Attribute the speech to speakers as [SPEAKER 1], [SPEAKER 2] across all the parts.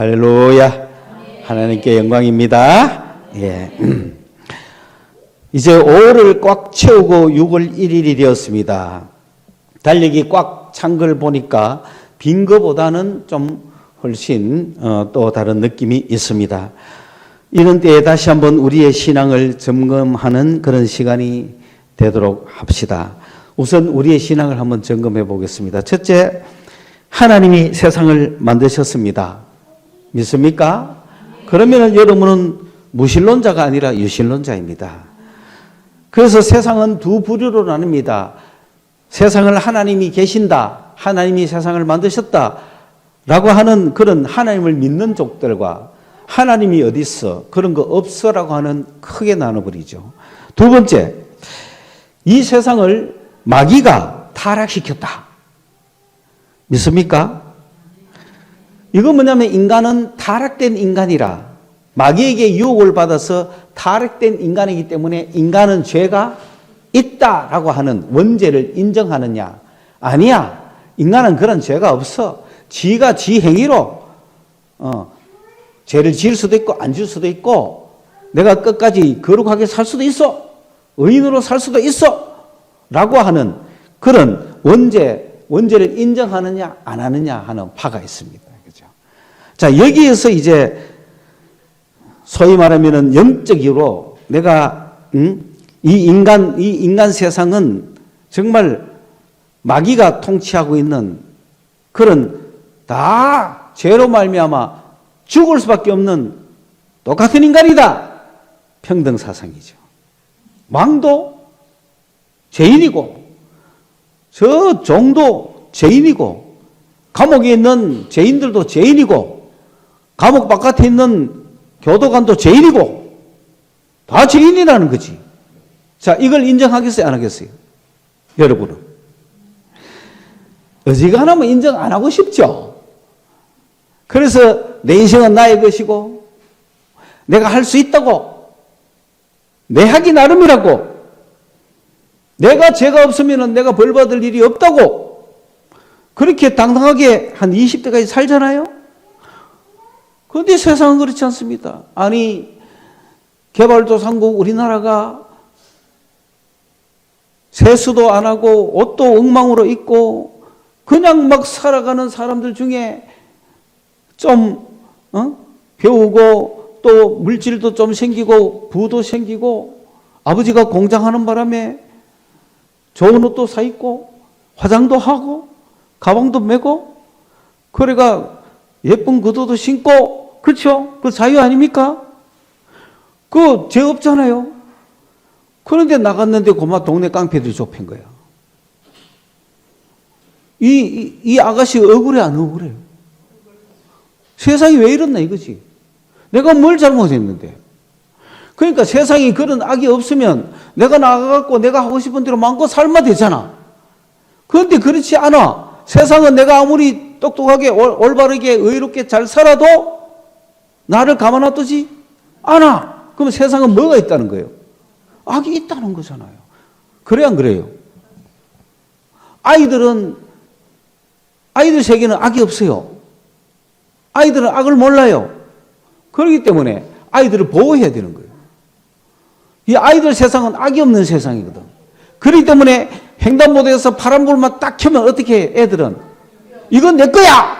[SPEAKER 1] 할렐루야. 하나님께 영광입니다. 예. 이제 5월을 꽉 채우고 6월 1일이 되었습니다. 달력이 꽉 찬 걸 보니까 빈 거보다는 좀 훨씬 또 다른 느낌이 있습니다. 이런 때에 다시 한번 우리의 신앙을 점검하는 그런 시간이 되도록 합시다. 우선 우리의 신앙을 한번 점검해 보겠습니다. 첫째, 하나님이 세상을 만드셨습니다. 믿습니까? 그러면 여러분은 무신론자가 아니라 유신론자입니다. 그래서 세상은 두 부류로 나뉩니다. 세상을 하나님이 계신다, 하나님이 세상을 만드셨다 라고 하는 그런 하나님을 믿는 족들과 하나님이 어디 있어, 그런 거 없어 라고 하는 크게 나눠버리죠. 두 번째, 이 세상을 마귀가 타락시켰다. 믿습니까? 이건 뭐냐면 인간은 타락된 인간이라, 마귀에게 유혹을 받아서 타락된 인간이기 때문에 인간은 죄가 있다라고 하는 원죄를 인정하느냐? 아니야. 인간은 그런 죄가 없어. 지가 지 행위로 죄를 지을 수도 있고 안 지을 수도 있고, 내가 끝까지 거룩하게 살 수도 있어, 의인으로 살 수도 있어 라고 하는 그런 원죄를 인정하느냐 안 하느냐 하는 파가 있습니다. 자, 여기에서 이제 소위 말하면은 영적으로 내가 이 인간 세상은 정말 마귀가 통치하고 있는 그런 다 죄로 말미암아 죽을 수밖에 없는 똑같은 인간이다. 평등 사상이죠. 왕도 죄인이고 저 종도 죄인이고 감옥에 있는 죄인들도 죄인이고 감옥 바깥에 있는 교도관도 죄인이고 다 죄인이라는 거지. 자, 이걸 인정하겠어요, 안 하겠어요? 여러분은 어지간하면 인정 안 하고 싶죠. 그래서 내 인생은 나의 것이고 내가 할 수 있다고, 내 하기 나름이라고, 내가 죄가 없으면 내가 벌 받을 일이 없다고 그렇게 당당하게 한 20대까지 살잖아요. 그런데 세상은 그렇지 않습니다. 아니, 개발도상국 우리나라가 세수도 안 하고 옷도 엉망으로 입고 그냥 막 살아가는 사람들 중에 좀 배우고 또 물질도 좀 생기고 부도 생기고 아버지가 공장하는 바람에 좋은 옷도 사 입고 화장도 하고 가방도 메고 그래가 예쁜 구두도 신고, 그렇죠? 그 자유 아닙니까? 그 죄 없잖아요. 그런데 나갔는데 고마 동네 깡패들이 좁힌 거야. 이 아가씨 억울해 안 억울해요? 세상이 왜 이렇나 이거지. 내가 뭘 잘못했는데. 그러니까 세상이 그런 악이 없으면 내가 나가갖고 내가 하고 싶은 대로 마음껏 살면 되잖아. 그런데 그렇지 않아. 세상은 내가 아무리 똑똑하게 올바르게 의롭게 잘 살아도 나를 가만 놔두지 않아. 그럼 세상은 뭐가 있다는 거예요? 악이 있다는 거잖아요. 그래야 안 그래요? 아이들 세계는 악이 없어요. 아이들은 악을 몰라요. 그렇기 때문에 아이들을 보호해야 되는 거예요. 이 아이들 세상은 악이 없는 세상이거든. 그렇기 때문에 횡단보도에서 파란불만 딱 켜면 어떻게 해, 애들은? 이건 내 거야!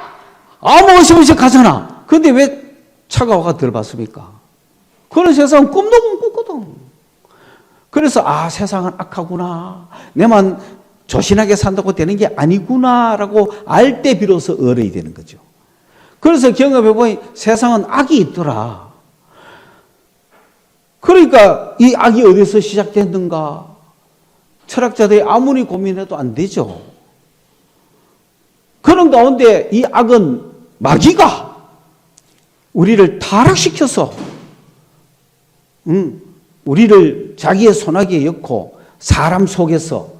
[SPEAKER 1] 아무 의심 없이 가잖아. 그런데 왜 차가 와가 덜 봤습니까? 그런 세상은 꿈도 못 꿨거든. 그래서 세상은 악하구나, 내만 조신하게 산다고 되는 게 아니구나라고 알 때 비로소 어른이 되는 거죠. 그래서 경험해보니 세상은 악이 있더라. 그러니까 이 악이 어디서 시작됐는가? 철학자들이 아무리 고민해도 안 되죠. 그런 가운데 이 악은 마귀가 우리를 타락시켜서 우리를 자기의 손아귀에 엮고 사람 속에서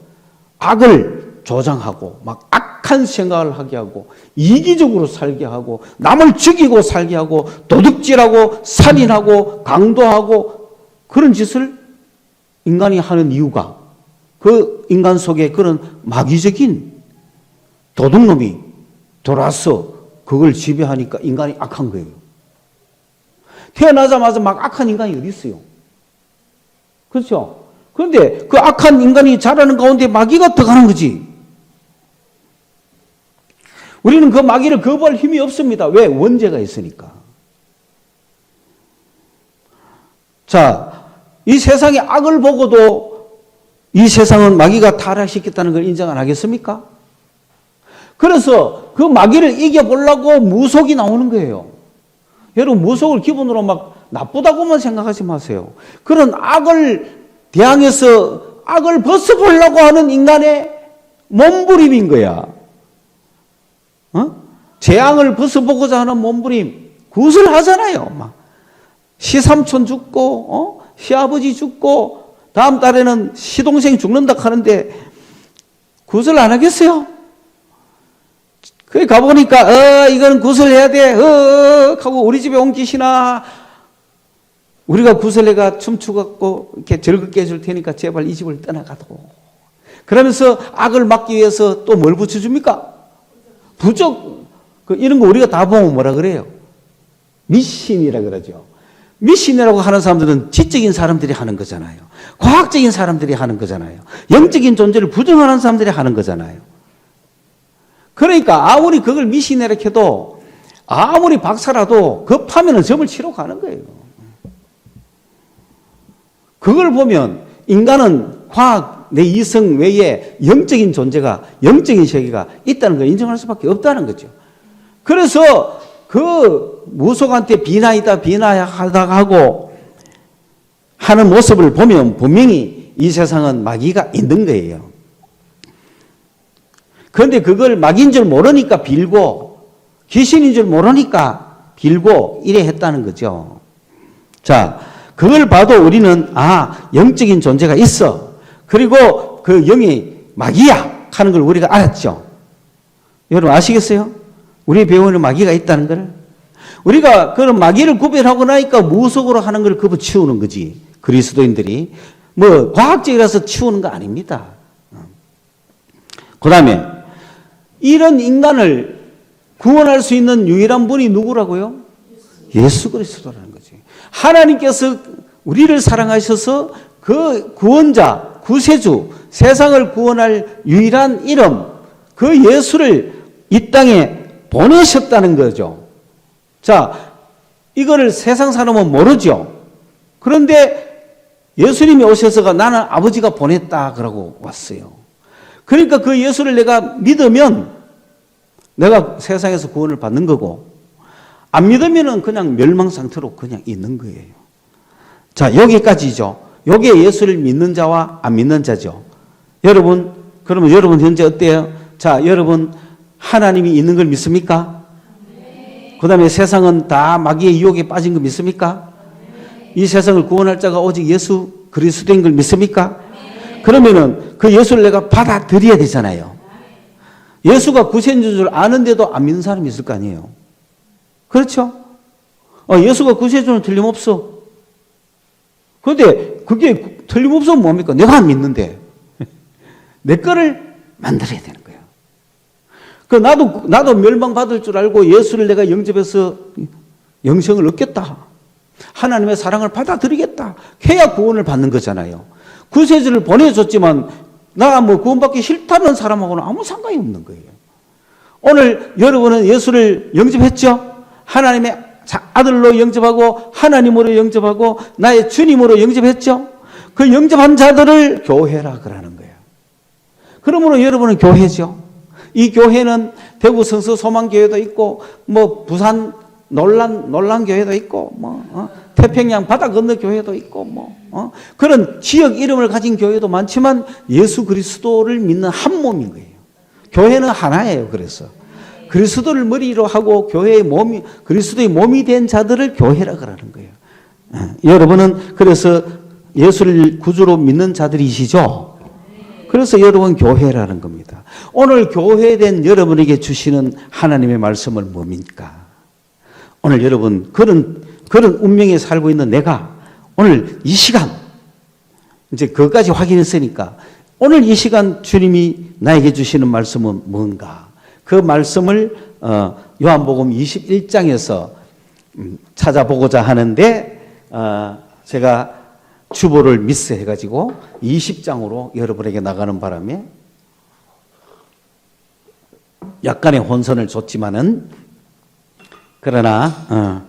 [SPEAKER 1] 악을 조장하고 막 악한 생각을 하게 하고 이기적으로 살게 하고 남을 죽이고 살게 하고 도둑질하고 살인하고 강도하고 그런 짓을 인간이 하는 이유가 그 인간 속에 그런 마귀적인 도둑놈이 돌아서 그걸 지배하니까 인간이 악한 거예요. 태어나자마자 막 악한 인간이 어디 있어요? 그렇죠? 그런데 그 악한 인간이 자라는 가운데 마귀가 들어가는 거지. 우리는 그 마귀를 거부할 힘이 없습니다. 왜? 원죄가 있으니까. 자, 이 세상의 악을 보고도 이 세상은 마귀가 타락시켰다는 걸 인정 안 하겠습니까? 그래서 그 마귀를 이겨보려고 무속이 나오는 거예요. 여러분, 무속을 기본으로 막 나쁘다고만 생각하지 마세요. 그런 악을 대항해서 악을 벗어보려고 하는 인간의 몸부림인 거야. 재앙을 벗어보고자 하는 몸부림, 그것을 하잖아요. 막 시삼촌 죽고, 시아버지 죽고, 다음 달에는 시동생 죽는다 하는데, 그것을 안 하겠어요? 그래, 가보니까, 이거는 구슬해야 돼, 하고 우리 집에 온 귀신아, 우리가 구슬해가 춤추갖고, 이렇게 즐겁게 해줄 테니까 제발 이 집을 떠나가도. 그러면서 악을 막기 위해서 또 뭘 붙여줍니까? 부적, 이런 거 우리가 다 보면 뭐라 그래요? 미신이라 그러죠. 미신이라고 하는 사람들은 지적인 사람들이 하는 거잖아요. 과학적인 사람들이 하는 거잖아요. 영적인 존재를 부정하는 사람들이 하는 거잖아요. 그러니까 아무리 그걸 미신이라 해도 아무리 박사라도 급하면 점을 치러 가는 거예요. 그걸 보면 인간은 과학, 내 이성 외에 영적인 존재가, 영적인 세계가 있다는 걸 인정할 수밖에 없다는 거죠. 그래서 그 무속한테 비나이다 비나하다 하고 하는 모습을 보면 분명히 이 세상은 마귀가 있는 거예요. 그런데 그걸 마귀인 줄 모르니까 빌고 귀신인 줄 모르니까 빌고 이래 했다는 거죠. 자, 그걸 봐도 우리는 영적인 존재가 있어. 그리고 그 영이 마귀야 하는 걸 우리가 알았죠. 여러분 아시겠어요? 우리 배우는 마귀가 있다는 걸. 우리가 그런 마귀를 구별하고 나니까 무속으로 하는 걸 그거 치우는 거지. 그리스도인들이. 뭐 과학적이라서 치우는 거 아닙니다. 그 다음에 이런 인간을 구원할 수 있는 유일한 분이 누구라고요? 예수 그리스도라는 거지. 하나님께서 우리를 사랑하셔서 그 구원자, 구세주, 세상을 구원할 유일한 이름, 그 예수를 이 땅에 보내셨다는 거죠. 자, 이거를 세상 사람은 모르죠. 그런데 예수님이 오셔서가 나는 아버지가 보냈다 그러고 왔어요. 그러니까 그 예수를 내가 믿으면 내가 세상에서 구원을 받는 거고, 안 믿으면은 그냥 멸망 상태로 그냥 있는 거예요. 자, 여기까지죠. 여기에 예수를 믿는 자와 안 믿는 자죠. 여러분, 그러면 여러분 현재 어때요? 자, 여러분 하나님이 있는 걸 믿습니까? 네. 그 다음에 세상은 다 마귀의 유혹에 빠진 거 믿습니까? 네. 이 세상을 구원할 자가 오직 예수 그리스도인 걸 믿습니까? 네. 그러면은 그 예수를 내가 받아들여야 되잖아요. 예수가 구세주인 줄 아는데도 안 믿는 사람이 있을 거 아니에요. 그렇죠? 예수가 구세주는 틀림없어. 그런데 그게 틀림없으면 뭡니까? 내가 안 믿는데 내 거를 만들어야 되는 거예요. 나도 멸망받을 줄 알고 예수를 내가 영접해서 영생을 얻겠다. 하나님의 사랑을 받아들이겠다. 해야 구원을 받는 거잖아요. 구세주를 보내줬지만 나 뭐 구원받기 싫다는 사람하고는 아무 상관이 없는 거예요. 오늘 여러분은 예수를 영접했죠? 하나님의 아들로 영접하고 하나님으로 영접하고 나의 주님으로 영접했죠? 그 영접한 자들을 교회라 그러는 거예요. 그러므로 여러분은 교회죠. 이 교회는 대구 성서 소망교회도 있고 뭐 부산 놀란교회도 있고 태평양 바다 건너 교회도 있고 그런 지역 이름을 가진 교회도 많지만 예수 그리스도를 믿는 한 몸인 거예요. 교회는 하나예요. 그래서 그리스도를 머리로 하고 교회의 몸이 그리스도의 몸이 된 자들을 교회라 그러는 거예요. 여러분은 그래서 예수를 구주로 믿는 자들이시죠? 그래서 여러분 교회라는 겁니다. 오늘 교회된 여러분에게 주시는 하나님의 말씀은 뭡니까? 오늘 여러분 그런 운명에 살고 있는 내가 오늘 이 시간 이제 그것까지 확인했으니까 오늘 이 시간 주님이 나에게 주시는 말씀은 뭔가? 그 말씀을 요한복음 21장에서 찾아보고자 하는데 제가 주보를 미스해가지고 20장으로 여러분에게 나가는 바람에 약간의 혼선을 줬지만은 그러나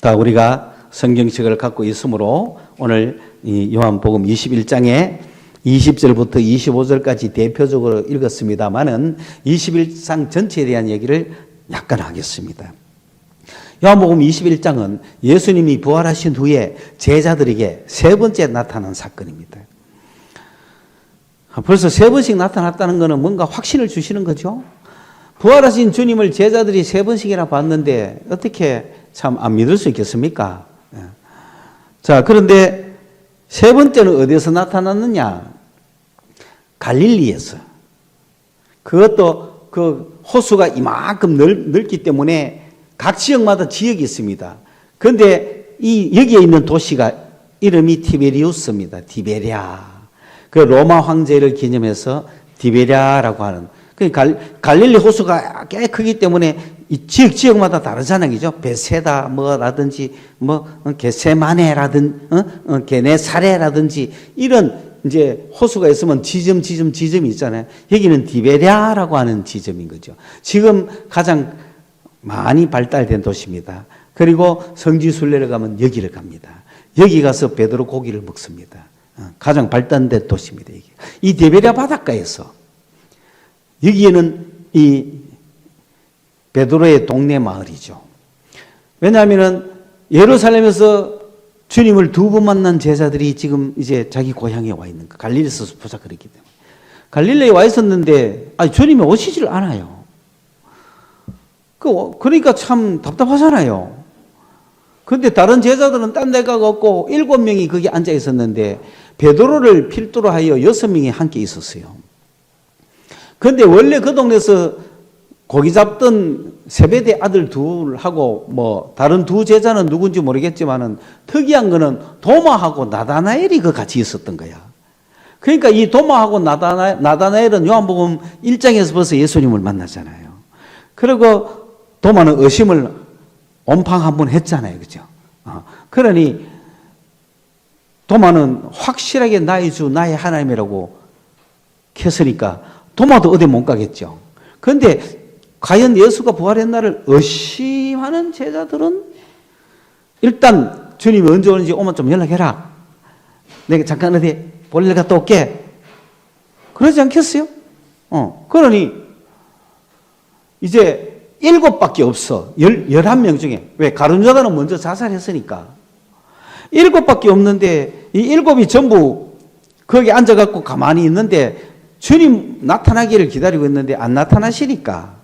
[SPEAKER 1] 다 우리가 성경책을 갖고 있으므로 오늘 이 요한복음 21장에 20절부터 25절까지 대표적으로 읽었습니다만은 21장 전체에 대한 얘기를 약간 하겠습니다. 요한복음 21장은 예수님이 부활하신 후에 제자들에게 세 번째 나타난 사건입니다. 벌써 세 번씩 나타났다는 것은 뭔가 확신을 주시는 거죠. 부활하신 주님을 제자들이 세 번씩이나 봤는데 어떻게 참 안 믿을 수 있겠습니까? 자, 그런데 세 번째는 어디에서 나타났느냐? 갈릴리에서. 그것도 그 호수가 이만큼 넓기 때문에 각 지역마다 지역이 있습니다. 그런데 여기에 있는 도시가 이름이 티베리우스입니다. 티베랴. 그 로마 황제를 기념해서 티베랴라고 하는. 갈릴리 호수가 꽤 크기 때문에 이 지역마다 다르잖아요. 그죠? 베세다 뭐라든지 게세마네라든지 게네사레라든지 이런 이제 호수가 있으면 지점이 있잖아요. 여기는 디베랴라고 하는 지점인 거죠. 지금 가장 많이 발달된 도시입니다. 그리고 성지순례를 가면 여기를 갑니다. 여기 가서 베드로 고기를 먹습니다. 가장 발달된 도시입니다. 여기. 이 디베랴 바닷가에서 여기에는 이 베드로의 동네 마을이죠. 왜냐하면은 예루살렘에서 주님을 두 번 만난 제자들이 지금 이제 자기 고향에 와 있는 거. 갈릴리에서 보자 그랬기 때문에. 갈릴리에 와 있었는데 주님이 오시질 않아요. 그러니까 참 답답하잖아요. 그런데 다른 제자들은 딴 데 가고 7명이 거기 앉아 있었는데 베드로를 필두로 하여 6명이 함께 있었어요. 그런데 원래 그 동네에서 고기 잡던 세베대 아들 둘하고 다른 두 제자는 누군지 모르겠지만은 특이한 거는 도마하고 나다나엘이 같이 있었던 거야. 그러니까 이 도마하고 나다나엘은 요한복음 1장에서 벌써 예수님을 만나잖아요. 그리고 도마는 의심을 온팡 한번 했잖아요. 그죠? 그러니 도마는 확실하게 나의 주, 나의 하나님이라고 했으니까 도마도 어디 못 가겠죠. 그런데 과연 예수가 부활한 날을 의심하는 제자들은 일단 주님이 언제 오는지 오면 좀 연락해라. 내가 잠깐 어디 볼일 갔다 올게. 그러지 않겠어요? 그러니 이제 7밖에 없어. 11명 중에. 왜? 가룟유다는 먼저 자살했으니까. 7밖에 없는데 이 7이 전부 거기 앉아갖고 가만히 있는데 주님 나타나기를 기다리고 있는데 안 나타나시니까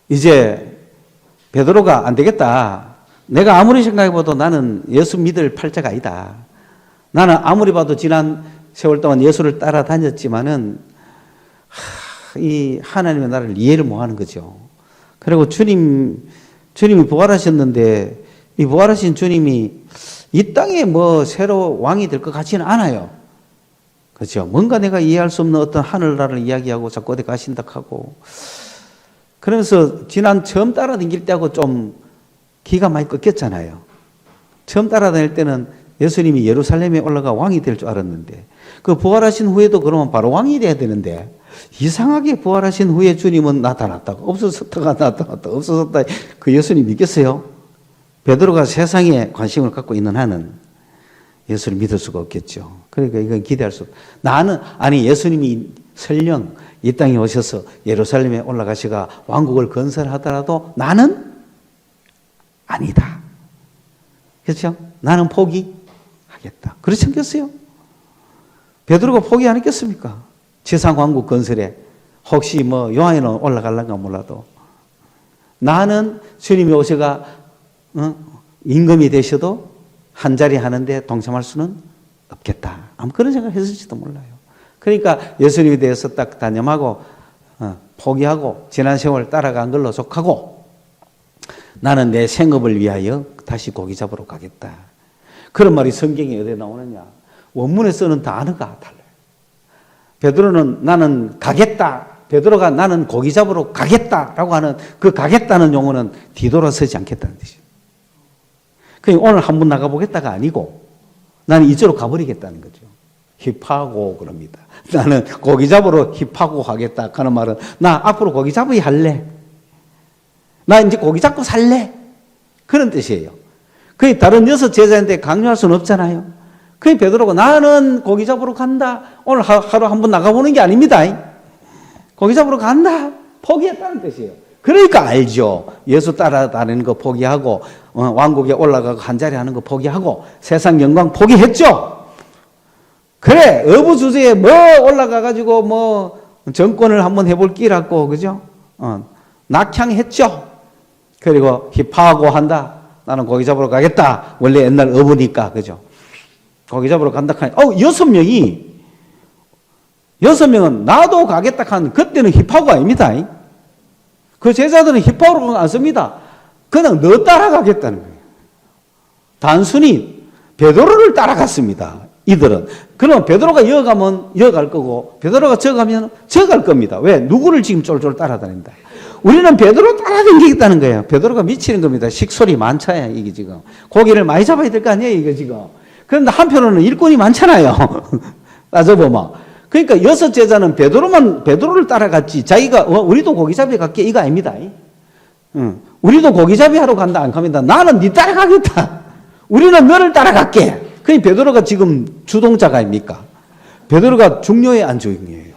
[SPEAKER 1] 이제 베드로가 안 되겠다. 내가 아무리 생각해봐도 나는 예수 믿을 팔자가 아니다. 나는 아무리 봐도 지난 세월 동안 예수를 따라다녔지만은 이 하나님의 나를 이해를 못하는 거죠. 그리고 주님이 부활하셨는데 이 부활하신 주님이 이 땅에 새로 왕이 될 것 같지는 않아요. 그렇죠? 뭔가 내가 이해할 수 없는 어떤 하늘나라를 이야기하고 자꾸 어디 가신다 하고 그러면서 지난 처음 따라다닐 때하고 좀 기가 많이 꺾였잖아요. 처음 따라다닐 때는 예수님이 예루살렘에 올라가 왕이 될 줄 알았는데 그 부활하신 후에도 그러면 바로 왕이 돼야 되는데 이상하게 부활하신 후에 주님은 나타났다고 없어졌다가 나타났다 없어졌다 그 예수님 믿겠어요? 베드로가 세상에 관심을 갖고 있는 한은 예수를 믿을 수가 없겠죠. 그러니까 이건 기대할 수 없다. 예수님이 설령 이 땅에 오셔서 예루살렘에 올라가시가 왕국을 건설하더라도 나는 아니다. 그렇죠? 나는 포기하겠다. 그렇지 않겠어요? 베드로가 포기 안 했겠습니까? 지상 왕국 건설에 혹시 요한에는 올라갈란가 몰라도 나는 주님이 오셔가 임금이 되셔도 한 자리 하는데 동참할 수는 없겠다. 아마 그런 생각을 했을지도 몰라요. 그러니까 예수님에 대해서 딱 단념하고 포기하고 지난 세월 따라간 걸로 속하고 나는 내 생업을 위하여 다시 고기 잡으러 가겠다. 그런 말이 성경에 어디에 나오느냐. 원문에 쓰는 단어가 달라요. 베드로는 나는 가겠다. 베드로가 나는 고기 잡으러 가겠다라고 하는 그 가겠다는 용어는 뒤돌아서지 않겠다는 뜻이에요. 그러니까 오늘 한번 나가보겠다가 아니고 나는 이쪽으로 가버리겠다는 거죠. 힙하고 그럽니다. 나는 고기 잡으러 힙하고 가겠다 하는 말은 나 앞으로 고기 잡으이 할래. 나 이제 고기 잡고 살래. 그런 뜻이에요. 그게 다른 6 제자인데 강요할 수는 없잖아요. 그게 베드로가 나는 고기 잡으러 간다. 오늘 하루 한번 나가보는 게 아닙니다. 고기 잡으러 간다. 포기했다는 뜻이에요. 그러니까 알죠. 예수 따라다니는 거 포기하고 왕국에 올라가고 한자리 하는 거 포기하고 세상 영광 포기했죠. 그래 어부주제에 뭐 올라가가지고 뭐 정권을 한번 해볼 끼라고 그죠? 낙향했죠. 그리고 힙하고 한다. 나는 고기 잡으러 가겠다. 원래 옛날 어부니까 그죠? 고기 잡으러 간다 하니 6명은 나도 가겠다 한 그때는 힙하고 아닙니다. 그 제자들은 힙하고 안 씁니다. 그냥 너 따라가겠다는 거예요. 단순히 베드로를 따라갔습니다. 이들은. 그러면 베드로가 이어가면 이어갈 거고 베드로가 저 가면 저 갈 겁니다. 왜? 누구를 지금 쫄쫄 따라다닌다. 우리는 베드로 따라다니겠다는 거예요. 베드로가 미치는 겁니다. 식솔이 많잖아요. 이게 지금. 고기를 많이 잡아야 될 거 아니에요. 이거 지금. 그런데 한편으로는 일꾼이 많잖아요. 따져보면. 그러니까 6 제자는 베드로를 따라갔지. 자기가 우리도 고기잡이 갈게 이거 아닙니다. 우리도 고기잡이 하러 간다 안 갑니다. 나는 네 따라가겠다. 우리는 너를 따라갈게. 그게 베드로가 지금 주동자가 아닙니까? 베드로가 중요해 안 중요해요?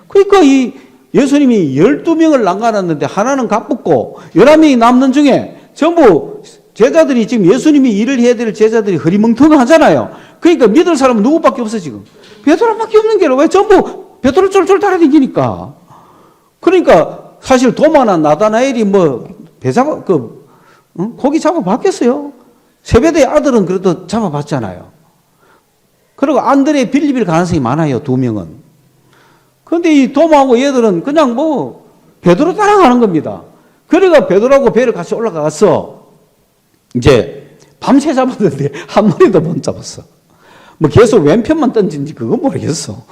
[SPEAKER 1] 그러니까 이 예수님이 12명을 남겨놨는데 하나는 갑붙고 11명이 남는 중에 전부 제자들이 지금 예수님이 일을 해야 될 제자들이 흐리멍텅하잖아요. 그러니까 믿을 사람은 누구밖에 없어 지금. 베드로밖에 없는 게로 왜 전부 베드로 쫄쫄 따라다니니까. 그러니까 사실 도마나 나다나엘이 뭐 배 잡아 고기 잡아봤겠어요. 세베대의 아들은 그래도 잡아봤잖아요. 그리고 안드레 빌립일 가능성이 많아요. 2명은. 그런데 이 도마하고 얘들은 그냥 뭐 베드로 따라가는 겁니다. 그러니까 베드로하고 배를 같이 올라가서 이제 밤새 잡았는데 한 마리도 못 잡았어. 뭐 계속 왼편만 던진지 그건 모르겠어.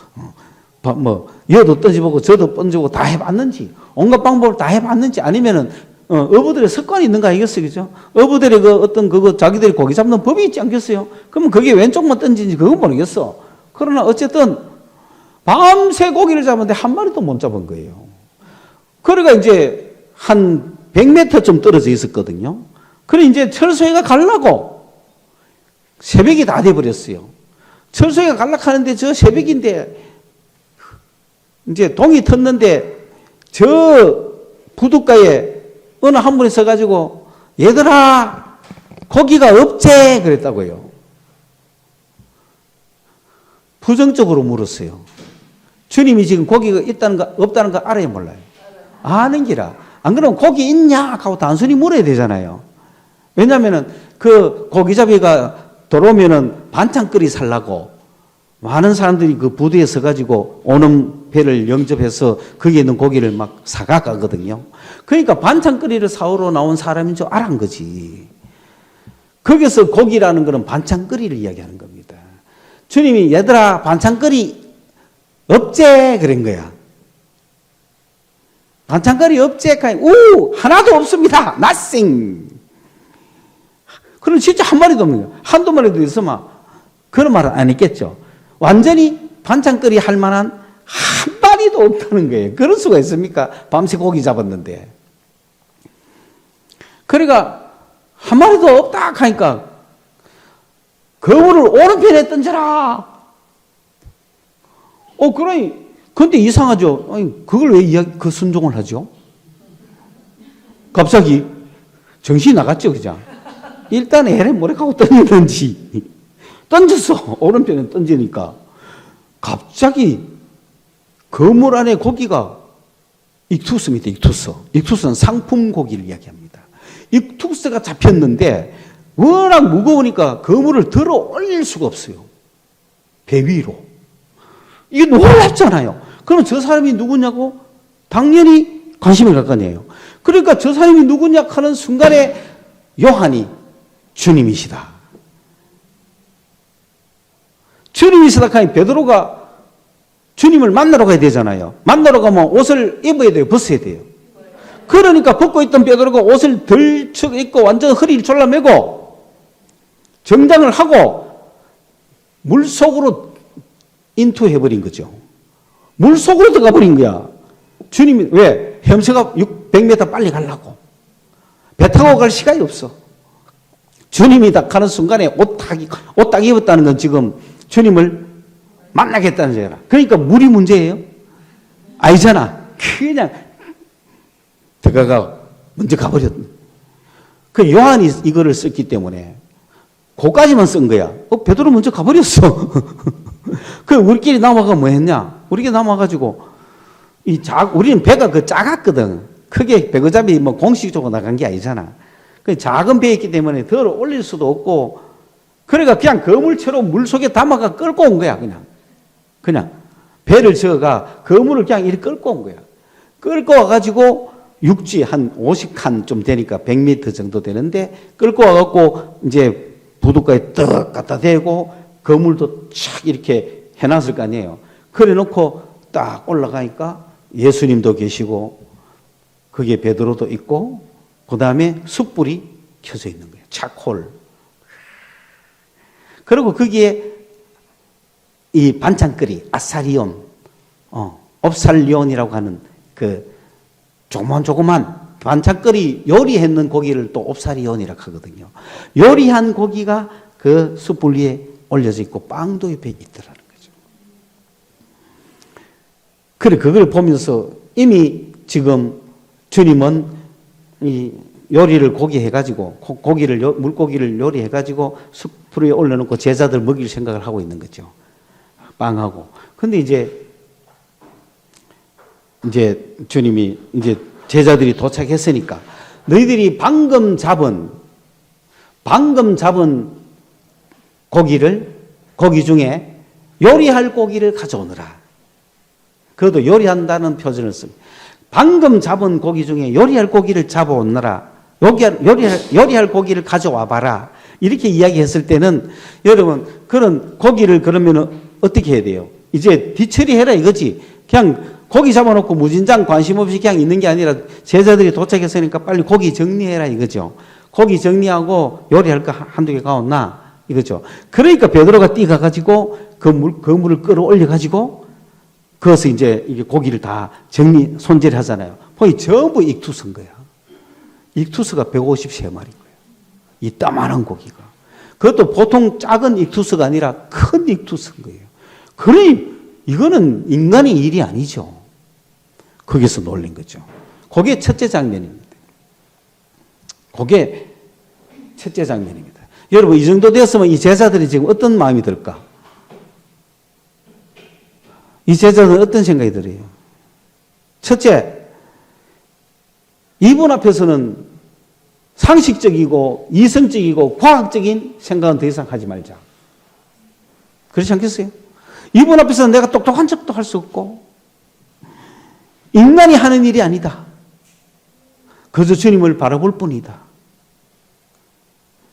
[SPEAKER 1] 뭐 여도 던져보고 저도 던지고 다 해봤는지 온갖 방법을 다 해봤는지 아니면은 어부들의 습관이 있는가 알겠어요, 그죠? 어부들의 그 어떤 그거 자기들이 고기 잡는 법이 있지 않겠어요? 그러면 그게 왼쪽만 던진지 그건 모르겠어. 그러나 어쨌든 밤새 고기를 잡았는데 한 마리도 못 잡은 거예요. 그러니까 이제 한 100m쯤 떨어져 있었거든요. 그래 이제 철수해가 가려고 새벽이 다 돼버렸어요. 철수해가 가려고 하는데 저 새벽인데 이제 동이 텄는데 저 부둣가에 어느 한 분이 서가지고 얘들아 고기가 없제 그랬다고요. 부정적으로 물었어요. 주님이 지금 고기가 있다는 거 없다는 거 알아요 몰라요? 아는 기라. 안 그러면 고기 있냐 하고 단순히 물어야 되잖아요. 왜냐하면은 그 고기잡이가 들어오면은 반찬거리 살라고 많은 사람들이 그 부두에 서가지고 오는 배를 영접해서 거기에 있는 고기를 막 사가가거든요. 그러니까 반찬거리를 사오러 나온 사람인 줄 알은 거지. 거기서 고기라는 것은 반찬거리를 이야기하는 겁니다. 주님이 얘들아 반찬거리 없제 그런 거야. 반찬거리 없제 우 하나도 없습니다. nothing. 그럼 진짜 한 마리도 없는 거야. 한두 마리도 있으면 그런 말은 안 했겠죠. 완전히 반찬거리 할 만한 한 마리도 없다는 거예요. 그럴 수가 있습니까? 밤새 고기 잡았는데. 그러니까 한 마리도 없다 하니까 그물을 오른편에 던져라. 그러니 근데 이상하죠. 아니, 그걸 왜 그 순종을 하죠? 갑자기 정신이 나갔죠, 그죠? 일단 에레 모래가고 던지든지 던졌어. 오른편에 던지니까 갑자기 그물 안에 고기가 익투스입니다. 익투스. 익투스는 상품 고기를 이야기합니다. 익투스가 잡혔는데 워낙 무거우니까 그물을 들어 올릴 수가 없어요. 배 위로. 이게 놀랍잖아요. 그러면 저 사람이 누구냐고? 당연히 관심을 갖고 다녀요. 그러니까 저 사람이 누구냐 하는 순간에 요한이 주님이시다. 주님이시다 하니 베드로가 주님을 만나러 가야 되잖아요. 만나러 가면 옷을 입어야 돼요? 벗어야 돼요? 그러니까 벗고 있던 베드로가 옷을 덜쩍 입고 완전 허리를 졸라매고 정장을 하고 물속으로 인투해버린 거죠. 물속으로 들어가 버린 거야. 주님이 왜? 헤엄쳐가 600m 빨리 가려고. 배 타고 갈 시간이 없어. 주님이 딱 가는 순간에 옷 딱 입었다는 건 지금 주님을 만나겠다는 거잖아. 그러니까 물이 문제예요? 아니잖아. 그냥 들어가가 먼저 가버렸. 그 요한이 이거를 썼기 때문에 그까지만 쓴 거야. 베드로 먼저 가버렸어. 그 우리끼리 남아가 뭐 했냐? 우리끼리 남아가지고 우리는 배가 그 작았거든. 크게 배거잡이 뭐 공식적으로 나간 게 아니잖아. 그 작은 배였기 때문에 덜 올릴 수도 없고, 그러니까 그냥 그물채로 물 속에 담아가 끌고 온 거야. 그냥 배를 저어가 그물을 그냥 이렇게 끌고 온 거야. 끌고 와가지고 육지 한 50칸 좀 되니까 100m 정도 되는데 끌고 와갖고 이제 부둣가에 떡 갖다 대고 그물도 착 이렇게 해놨을 거 아니에요. 그래 놓고 딱 올라가니까 예수님도 계시고 거기에 베드로도 있고 그 다음에 숯불이 켜져 있는 거예요. 차콜. 그리고 거기에 이 반찬거리 아사리온, 옵살리온이라고 하는 그 조그만 반찬거리 요리했는 고기를 또 옵사리온이라고 하거든요. 요리한 고기가 그 숯불 위에 올려져 있고 빵도 옆에 있더라는 거죠. 그래 그걸 보면서 이미 지금 주님은 이 요리를 고기 해가지고 물고기를 요리해가지고 숯불 위에 올려놓고 제자들 먹일 생각을 하고 있는 거죠. 빵하고. 근데 이제 주님이 이제 제자들이 도착했으니까 너희들이 방금 잡은 고기 중에 요리할 고기를 가져오너라. 그것도 요리한다는 표현을 씁니다. 방금 잡은 고기 중에 요리할 고기를 잡아오너라. 요리할 고기를 가져와 봐라. 이렇게 이야기했을 때는 여러분 그런 고기를 그러면 어떻게 해야 돼요? 이제 뒤처리해라 이거지. 그냥 고기 잡아놓고 무진장 관심 없이 그냥 있는 게 아니라 제자들이 도착했으니까 빨리 고기 정리해라 이거죠. 고기 정리하고 요리할 거 한두 개 가온나 이거죠. 그러니까 베드로가 뛰어가가지고 그 물을 끌어올려가지고 그것을 이제 이게 고기를 다 손질하잖아요. 거기 전부 익투스인 거야. 익투스가 153마리인 거예요. 이 따만한 고기가. 그것도 보통 작은 익투스가 아니라 큰 익투스인 거예요. 그러니 이거는 인간의 일이 아니죠. 거기서 놀린 거죠. 그게 첫째 장면입니다. 그게 첫째 장면입니다. 여러분 이 정도 되었으면 이 제자들이 지금 어떤 마음이 들까? 이 제자들은 어떤 생각이 들어요? 첫째, 이분 앞에서는 상식적이고 이성적이고 과학적인 생각은 더 이상 하지 말자. 그렇지 않겠어요? 이분 앞에서는 내가 똑똑한 척도 할 수 없고 인간이 하는 일이 아니다. 그저 주님을 바라볼 뿐이다.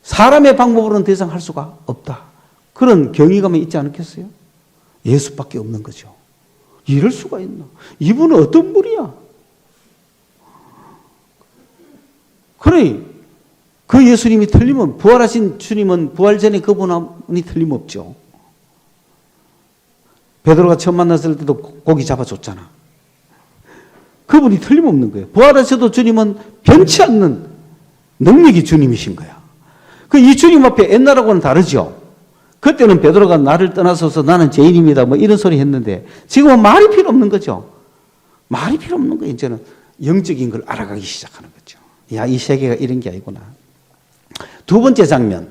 [SPEAKER 1] 사람의 방법으로는 더 이상 할 수가 없다. 그런 경이감이 있지 않겠어요? 예수밖에 없는 거죠. 이럴 수가 있나? 이분은 어떤 분이야? 그래, 그 예수님이 틀리면 부활하신 주님은 부활 전에 그분이 틀림없죠. 베드로가 처음 만났을 때도 고기 잡아줬잖아. 그분이 틀림없는 거예요. 부활하셔도 주님은 변치 않는 능력이 주님이신 거야. 그 이 주님 앞에 옛날하고는 다르죠. 그때는 베드로가 나를 떠나서서 나는 죄인입니다. 뭐 이런 소리 했는데 지금은 말이 필요 없는 거죠. 말이 필요 없는 거예요. 이제는 영적인 걸 알아가기 시작하는 거죠. 야, 이 세계가 이런 게 아니구나. 두 번째 장면.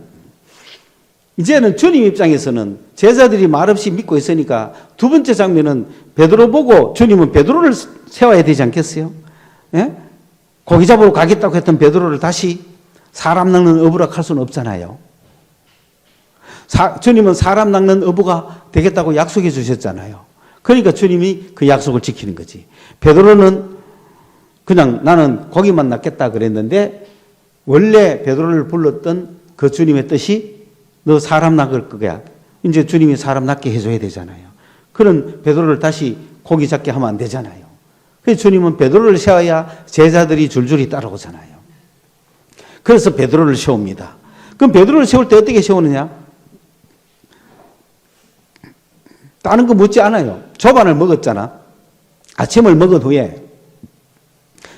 [SPEAKER 1] 이제는 주님 입장에서는 제자들이 말없이 믿고 있으니까 두 번째 장면은 베드로 보고 주님은 베드로를 세워야 되지 않겠어요? 예? 고기 잡으러 가겠다고 했던 베드로를 다시 사람 낚는 어부라 할 수는 없잖아요. 주님은 사람 낚는 어부가 되겠다고 약속해 주셨잖아요. 그러니까 주님이 그 약속을 지키는 거지. 베드로는 그냥 나는 고기만 낚겠다 그랬는데 원래 베드로를 불렀던 그 주님의 뜻이 너 사람 낚을 거야. 이제 주님이 사람 낚게 해줘야 되잖아요. 그런 베드로를 다시 고기 잡게 하면 안 되잖아요. 그래서 주님은 베드로를 세워야 제자들이 줄줄이 따라오잖아요. 그래서 베드로를 세웁니다. 그럼 베드로를 세울 때 어떻게 세우느냐? 다른 거 묻지 않아요. 조반을 먹었잖아. 아침을 먹은 후에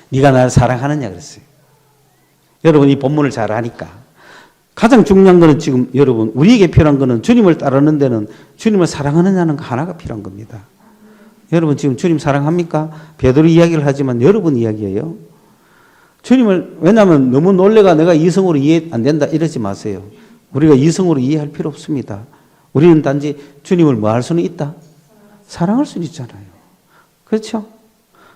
[SPEAKER 1] 네가 나를 사랑하느냐 그랬어요. 여러분 이 본문을 잘 아니까 가장 중요한 거는 지금 여러분 우리에게 필요한 거는 주님을 따르는 데는 주님을 사랑하느냐는 거 하나가 필요한 겁니다. 여러분 지금 주님 사랑합니까? 베드로 이야기를 하지만 여러분 이야기예요. 주님을 왜냐하면 너무 놀래가 내가 이성으로 이해 안 된다 이러지 마세요. 우리가 이성으로 이해할 필요 없습니다. 우리는 단지 주님을 뭐 할 수는 있다? 사랑할 수는 있잖아요. 그렇죠?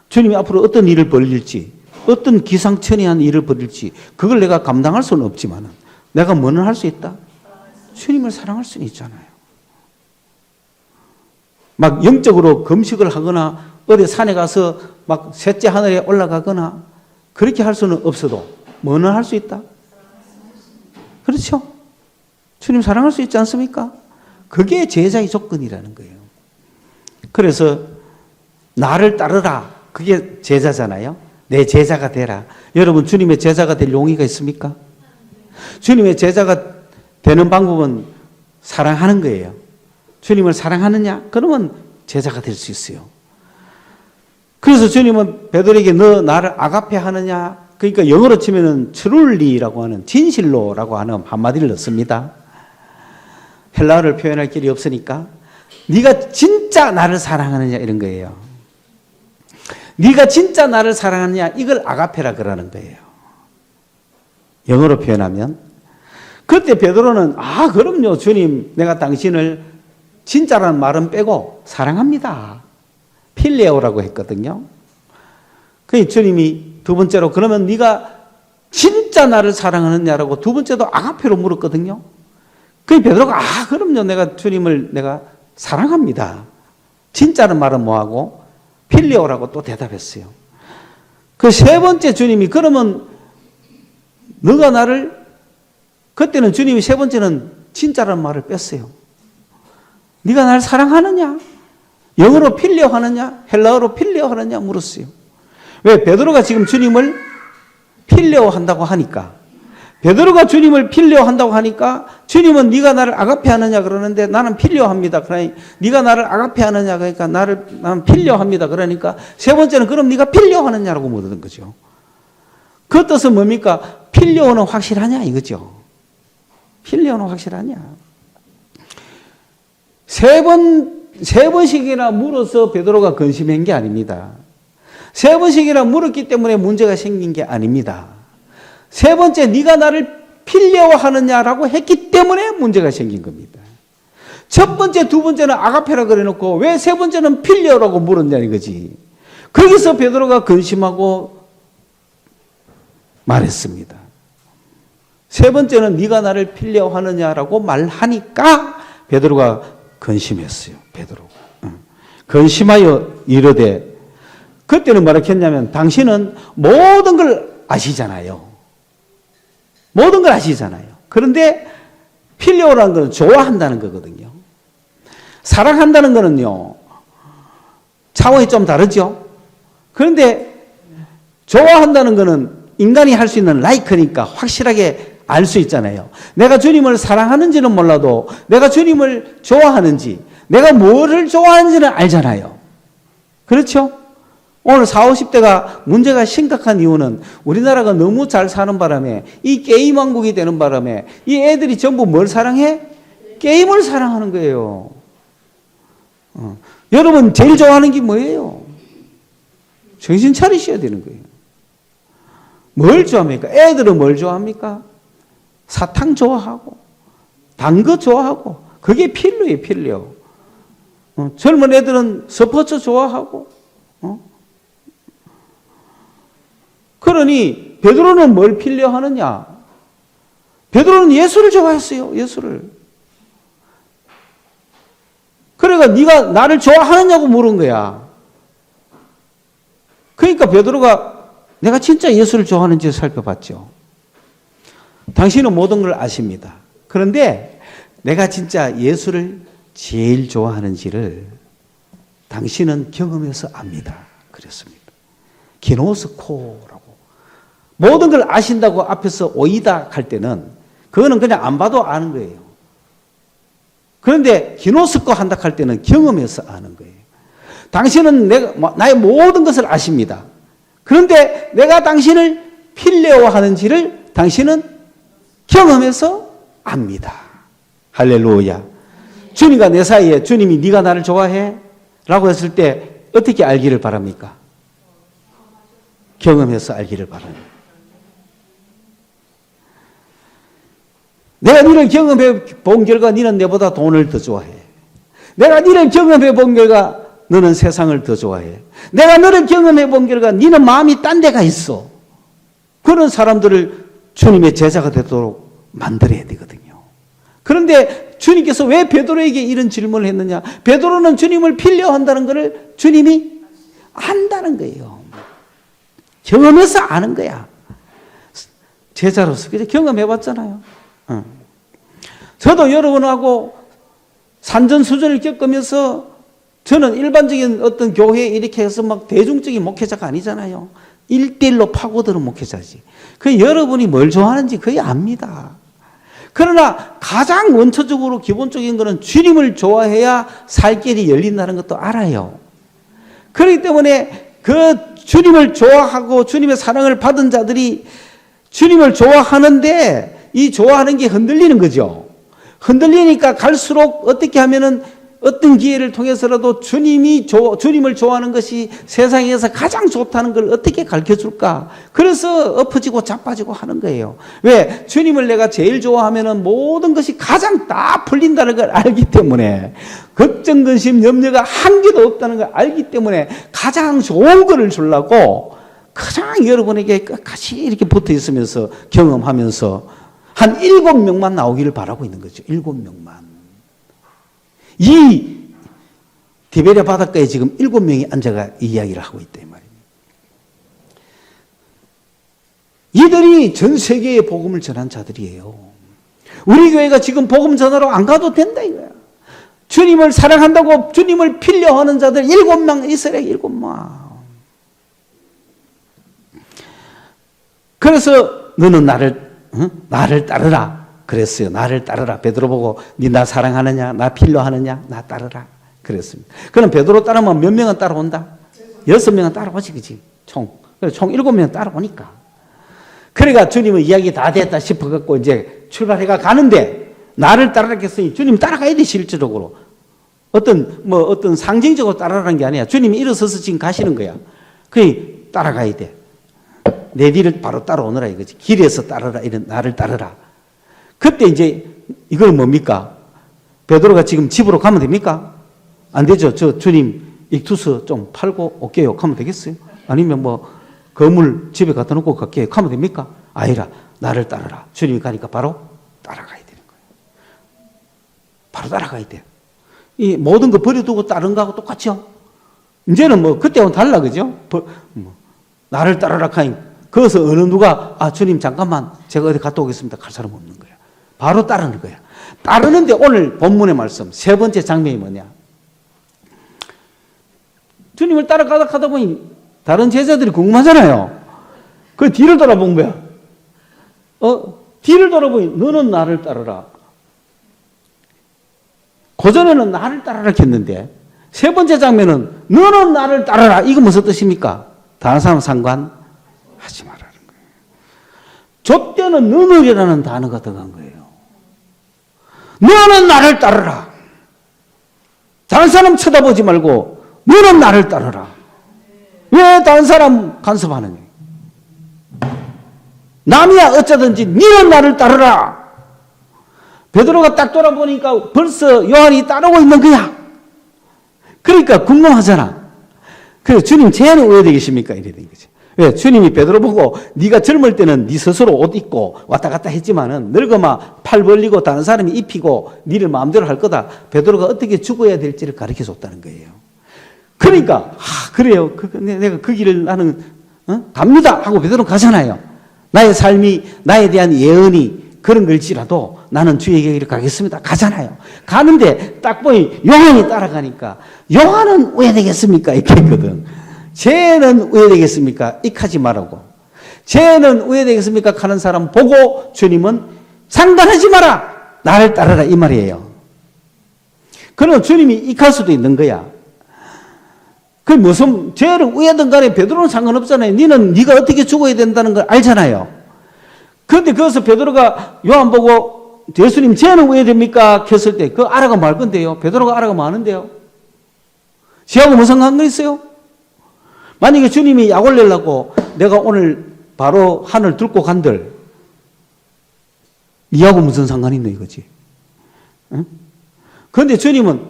[SPEAKER 1] 주님이 앞으로 어떤 일을 벌일지 어떤 기상천외한 일을 벌일지 그걸 내가 감당할 수는 없지만 내가 뭐는 할 수 있다? 주님을 사랑할 수는 있잖아요. 막 영적으로 금식을 하거나 어디 산에 가서 막 셋째 하늘에 올라가거나 그렇게 할 수는 없어도 뭐는 할 수 있다? 그렇죠? 주님 사랑할 수 있지 않습니까? 그게 제자의 조건이라는 거예요. 그래서 나를 따르라. 그게 제자잖아요. 내 제자가 되라. 여러분 주님의 제자가 될 용의가 있습니까? 주님의 제자가 되는 방법은 사랑하는 거예요. 주님을 사랑하느냐? 그러면 제자가 될 수 있어요. 그래서 주님은 베드로에게 너 나를 아가페 하느냐? 그러니까 영어로 치면은 트룰리라고 하는 진실로라고 하는 한마디를 넣습니다. 헬라어를 표현할 길이 없으니까 네가 진짜 나를 사랑하느냐 이런 거예요. 네가 진짜 나를 사랑하느냐 이걸 아가페라 그러는 거예요. 영어로 표현하면 그때 베드로는 그럼요 주님 내가 당신을 진짜라는 말은 빼고 사랑합니다. 필레오라고 했거든요. 그 주님이 두 번째로 그러면 네가 진짜 나를 사랑하느냐라고 두 번째도 아가페로 물었거든요. 그 베드로가 그럼요 내가 주님을 내가 사랑합니다. 진짜는 말은 뭐하고 필레오라고 또 대답했어요. 그 세 번째 주님이 그러면 너가 나를 그때는 주님이 세 번째는 진짜라는 말을 뺐어요. 네가 나를 사랑하느냐? 영어로 필레오 하느냐? 헬라어로 필레오 하느냐? 물었어요. 왜? 베드로가 지금 주님을 필레오 한다고 하니까 베드로가 주님을 필레오 한다고 하니까 주님은 네가 나를 아가페 하느냐 그러는데 나는 필레오 합니다. 그러니 네가 나를 아가페 하느냐 그러니까 나는 필레오 합니다. 그러니까 세 번째는 그럼 네가 필레오 하느냐라고 물은 거죠. 그 뜻은 뭡니까? 필레오는 확실하냐 이거죠. 필레오는 확실하냐. 세 번씩이나 물어서 베드로가 근심한 게 아닙니다. 세 번씩이나 물었기 때문에 문제가 생긴 게 아닙니다. 세 번째 네가 나를 필레오하느냐라고 했기 때문에 문제가 생긴 겁니다. 첫 번째, 두 번째는 아가페라 그래놓고 왜 세 번째는 필레오라고 물었냐는 거지. 거기서 베드로가 근심하고 말했습니다. 세 번째는 네가 나를 필레오하느냐라고 말하니까 베드로가 근심했어요. 베드로가 근심하여 이르되 그때는 뭐라 했냐면 당신은 모든 걸 아시잖아요. 모든 걸 아시잖아요. 그런데 필레오라는 건 좋아한다는 거거든요. 사랑한다는 거는요 차원이 좀 다르죠. 그런데 좋아한다는 거는 인간이 할 수 있는 라이크니까 확실하게 알 수 있잖아요. 내가 주님을 사랑하는지는 몰라도 내가 주님을 좋아하는지 내가 뭐를 좋아하는지는 알잖아요. 그렇죠? 오늘 40, 50대가 문제가 심각한 이유는 우리나라가 너무 잘 사는 바람에 이 게임 왕국이 되는 바람에 이 애들이 전부 뭘 사랑해? 게임을 사랑하는 거예요. 여러분 제일 좋아하는 게 뭐예요? 정신 차리셔야 되는 거예요. 뭘 좋아합니까? 애들은 뭘 좋아합니까? 사탕 좋아하고 단 거 좋아하고 그게 필요해요. 필요. 젊은 애들은 스포츠 좋아하고 그러니 베드로는 뭘 필요하느냐? 베드로는 예수를 좋아했어요. 예수를. 그러니까 네가 나를 좋아하느냐고 물은 거야. 그러니까 베드로가 내가 진짜 예수를 좋아하는지 살펴봤죠. 당신은 모든 걸 아십니다. 그런데 내가 진짜 예수를 제일 좋아하는지를 당신은 경험해서 압니다. 그랬습니다. 기노스코라고. 모든 걸 아신다고 앞에서 오이다 할 때는 그거는 그냥 안 봐도 아는 거예요. 그런데 기노스코 한다 할 때는 경험해서 아는 거예요. 당신은 나의 모든 것을 아십니다. 그런데 내가 당신을 필레오하는지를 당신은 경험해서 압니다. 할렐루야. 주님과 내 사이에 주님이 네가 나를 좋아해? 라고 했을 때 어떻게 알기를 바랍니까? 경험해서 알기를 바랍니다. 내가 너를 경험해 본 결과 너는 내보다 돈을 더 좋아해. 내가 너를 경험해 본 결과 너는 세상을 더 좋아해. 내가 너를 경험해 본 결과 너는 마음이 딴 데가 있어. 그런 사람들을 주님의 제자가 되도록 만들어야 되거든요. 그런데 주님께서 왜 베드로에게 이런 질문을 했느냐? 베드로는 주님을 필요한다는 것을 주님이 안다는 거예요. 경험해서 아는 거야. 제자로서 그래 경험해봤잖아요. 저도 여러분하고 산전수전을 겪으면서 저는 일반적인 어떤 교회에 이렇게 해서 막 대중적인 목회자가 아니잖아요. 1대1로 파고드는 목회자지. 그 여러분이 뭘 좋아하는지 거의 압니다. 그러나 가장 원초적으로 기본적인 것은 주님을 좋아해야 살 길이 열린다는 것도 알아요. 그렇기 때문에 그 주님을 좋아하고 주님의 사랑을 받은 자들이 주님을 좋아하는데 이 좋아하는 게 흔들리는 거죠. 흔들리니까 갈수록 어떻게 하면은 어떤 기회를 통해서라도 주님을 좋아하는 것이 세상에서 가장 좋다는 걸 어떻게 가르쳐 줄까? 그래서 엎어지고 자빠지고 하는 거예요. 왜? 주님을 내가 제일 좋아하면은 모든 것이 가장 다 풀린다는 걸 알기 때문에, 걱정, 근심, 염려가 한 개도 없다는 걸 알기 때문에 가장 좋은 거를 주려고 가장 여러분에게 끝까지 이렇게 붙어 있으면서 경험하면서 한 7명만 나오기를 바라고 있는 거죠. 7명만. 이 디베랴 바닷가에 지금 7명이 앉아가 이야기를 하고 있다 이 말입니다. 이들이 전 세계에 복음을 전한 자들이에요. 우리 교회가 지금 복음 전하러 안 가도 된다 이거야. 주님을 사랑한다고 주님을 필요하는 자들 7명 있으래. 7명. 그래서 너는 나를 따르라. 그랬어요. 나를 따르라. 베드로 보고 니 나 사랑하느냐? 나 필요하느냐? 나 따르라. 그랬습니다. 그럼 베드로 따르면 몇 명은 따라온다? 6명은 따라오지, 그치? 총 7명은 따라오니까. 그러니까 주님은 이야기 다 됐다 싶어갖고 이제 출발해가 가는데 나를 따르라 했으니 주님 따라가야 돼, 실질적으로. 어떤 상징적으로 따라가는 게 아니야. 주님이 일어서서 지금 가시는 거야. 그게 따라가야 돼. 내 뒤를 바로 따라오느라 이거지. 길에서 따르라, 이런 나를 따르라. 그때 이제 이건 뭡니까? 베드로가 지금 집으로 가면 됩니까? 안 되죠. 저 주님 익투스 좀 팔고 올게요. 가면 되겠어요? 아니면 뭐 건물 집에 갖다 놓고 갈게요. 가면 됩니까? 아니라 나를 따르라. 주님이 가니까 바로 따라가야 되는 거예요. 바로 따라가야 돼요. 이 모든 거 버려두고 다른 거하고 똑같죠? 이제는 뭐 그때하고는 달라, 그죠? 나를 따르라 하니 거기서 어느 누가 주님 잠깐만 제가 어디 갔다 오겠습니다. 갈 사람 없는 거야. 바로 따르는 거야. 따르는데 오늘 본문의 말씀 세 번째 장면이 뭐냐? 주님을 따라가다 보니 다른 제자들이 궁금하잖아요. 그 뒤를 돌아본 거야. 뒤를 돌아보니 너는 나를 따르라. 고전에는 나를 따르라 했는데 세 번째 장면은 너는 나를 따르라. 이거 무슨 뜻입니까? 다른 사람 상관하지 말라는 거예요. 저 때는 너는이라는 단어가 들어간 거예요. 너는 나를 따르라. 다른 사람 쳐다보지 말고 너는 나를 따르라. 왜 다른 사람 간섭하느냐? 남이야 어쩌든지 너는 나를 따르라. 베드로가 딱 돌아보니까 벌써 요한이 따르고 있는 거야. 그러니까 궁금하잖아. 그래서 주님 제안이 왜 되겠습니까? 이래 된 거죠. 왜? 주님이 베드로 보고 네가 젊을 때는 네 스스로 옷 입고 왔다 갔다 했지만은 늙어마 팔 벌리고 다른 사람이 입히고 니를 마음대로 할 거다. 베드로가 어떻게 죽어야 될지를 가르쳐 줬다는 거예요. 그러니까 그래요. 내가 그 길을 나는 갑니다 하고 베드로는 가잖아요. 나의 삶이 나에 대한 예언이 그런 걸지라도 나는 주의 길을 가겠습니다. 가잖아요. 가는데 딱 보니 요한이 따라가니까 요한은 왜 되겠습니까? 이렇게 했거든. 쟤는 왜 되겠습니까? 이하지 말라고. 쟤는 왜 되겠습니까? 하는 사람 보고 주님은 상관하지 마라. 나를 따르라 이 말이에요. 그러면 주님이 이할 수도 있는 거야. 그 무슨 죄를 우회든 간에 베드로는 상관없잖아요. 니는 네가 어떻게 죽어야 된다는 걸 알잖아요. 그런데 거기서 베드로가 요한 보고 예수님 죄는 왜 됩니까? 했을 때 그거 알아가 말 건데요. 베드로가 알아가 마는데요. 지하고 무슨 상관 있어요? 만약에 주님이 약 올리려고 내가 오늘 바로 하늘 뚫고 간들 니하고 무슨 상관이 있노 이거지. 응? 그런데 주님은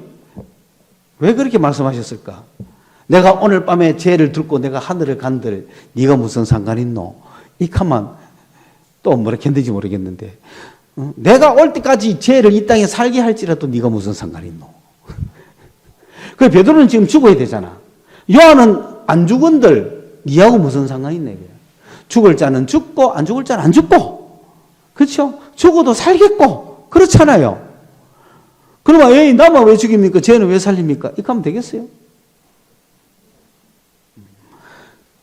[SPEAKER 1] 왜 그렇게 말씀하셨을까? 내가 오늘 밤에 죄를 들고 내가 하늘을 간들 네가 무슨 상관이 있노? 이카만 또 뭐라 했는지 모르겠는데 내가 올 때까지 죄를 이 땅에 살게 할지라도 네가 무슨 상관이 있노? 그 베드로는 지금 죽어야 되잖아. 요한은 안 죽은들 니하고 무슨 상관이 있네. 죽을 자는 죽고 안 죽을 자는 안 죽고 그렇죠? 죽어도 살겠고 그렇잖아요. 그러면 에이 나만 왜 죽입니까? 쟤는 왜 살립니까? 이렇게 하면 되겠어요?